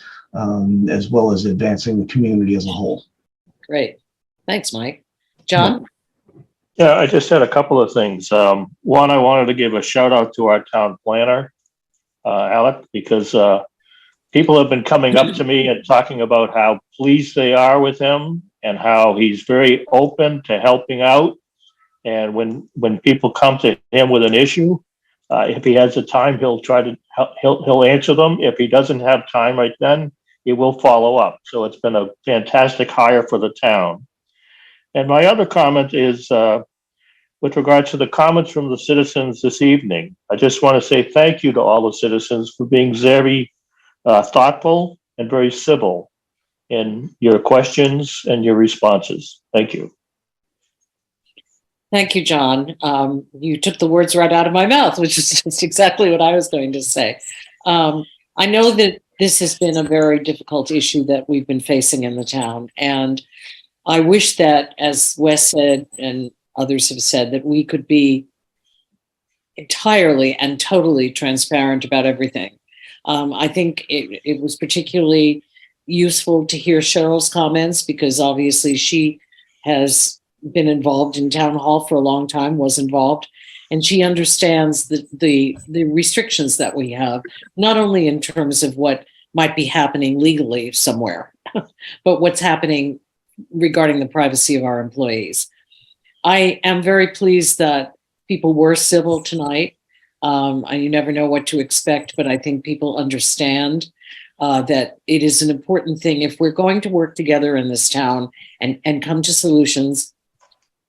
as well as advancing the community as a whole. Great. Thanks, Mike. John? Yeah, I just had a couple of things. One, I wanted to give a shout out to our town planner, Alec, because people have been coming up to me and talking about how pleased they are with him and how he's very open to helping out. And when people come to him with an issue, if he has the time, he'll try to he'll answer them. If he doesn't have time right then, he will follow up. So it's been a fantastic hire for the town. And my other comment is with regards to the comments from the citizens this evening. I just want to say thank you to all the citizens for being very thoughtful and very civil in your questions and your responses. Thank you. Thank you, John. You took the words right out of my mouth, which is just exactly what I was going to say. I know that this has been a very difficult issue that we've been facing in the town. And I wish that, as Wes said and others have said, that we could be entirely and totally transparent about everything. I think it was particularly useful to hear Cheryl's comments, because obviously she has been involved in town hall for a long time, was involved, and she understands the restrictions that we have, not only in terms of what might be happening legally somewhere, but what's happening regarding the privacy of our employees. I am very pleased that people were civil tonight. You never know what to expect, but I think people understand that it is an important thing. If we're going to work together in this town and come to solutions,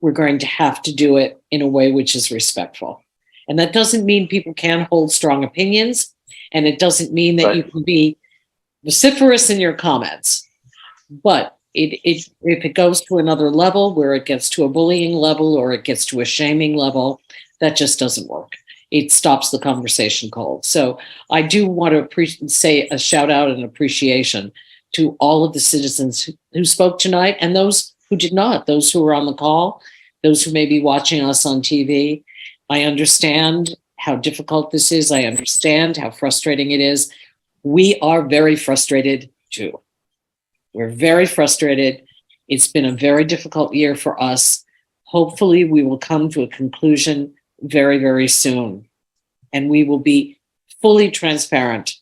we're going to have to do it in a way which is respectful. And that doesn't mean people can't hold strong opinions, and it doesn't mean that you can be vociferous in your comments. But if it goes to another level, where it gets to a bullying level or it gets to a shaming level, that just doesn't work. It stops the conversation cold. So I do want to say a shout out and appreciation to all of the citizens who spoke tonight, and those who did not, those who were on the call, those who may be watching us on TV. I understand how difficult this is. I understand how frustrating it is. We are very frustrated too. We're very frustrated. It's been a very difficult year for us. Hopefully we will come to a conclusion very, very soon. And we will be fully transparent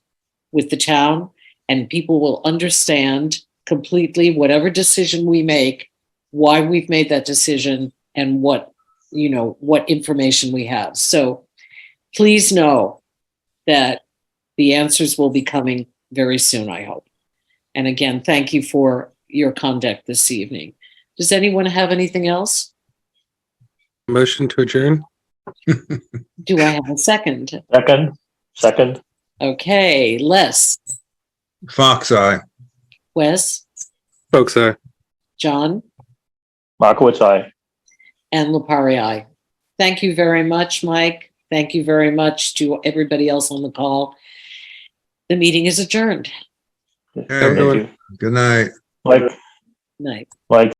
with the town and people will understand completely whatever decision we make, why we've made that decision, and what information we have. So please know that the answers will be coming very soon, I hope. And again, thank you for your conduct this evening. Does anyone have anything else? Motion to adjourn. Do I have a second? Second. Okay, Les, Fox eye. Wes, Folks, aye. John, Markowitz, aye. and Lepari, aye. Thank you very much, Mike. Thank you very much to everybody else on the call. The meeting is adjourned. Hey, Have a good one. good night. Mike, Night. Mike,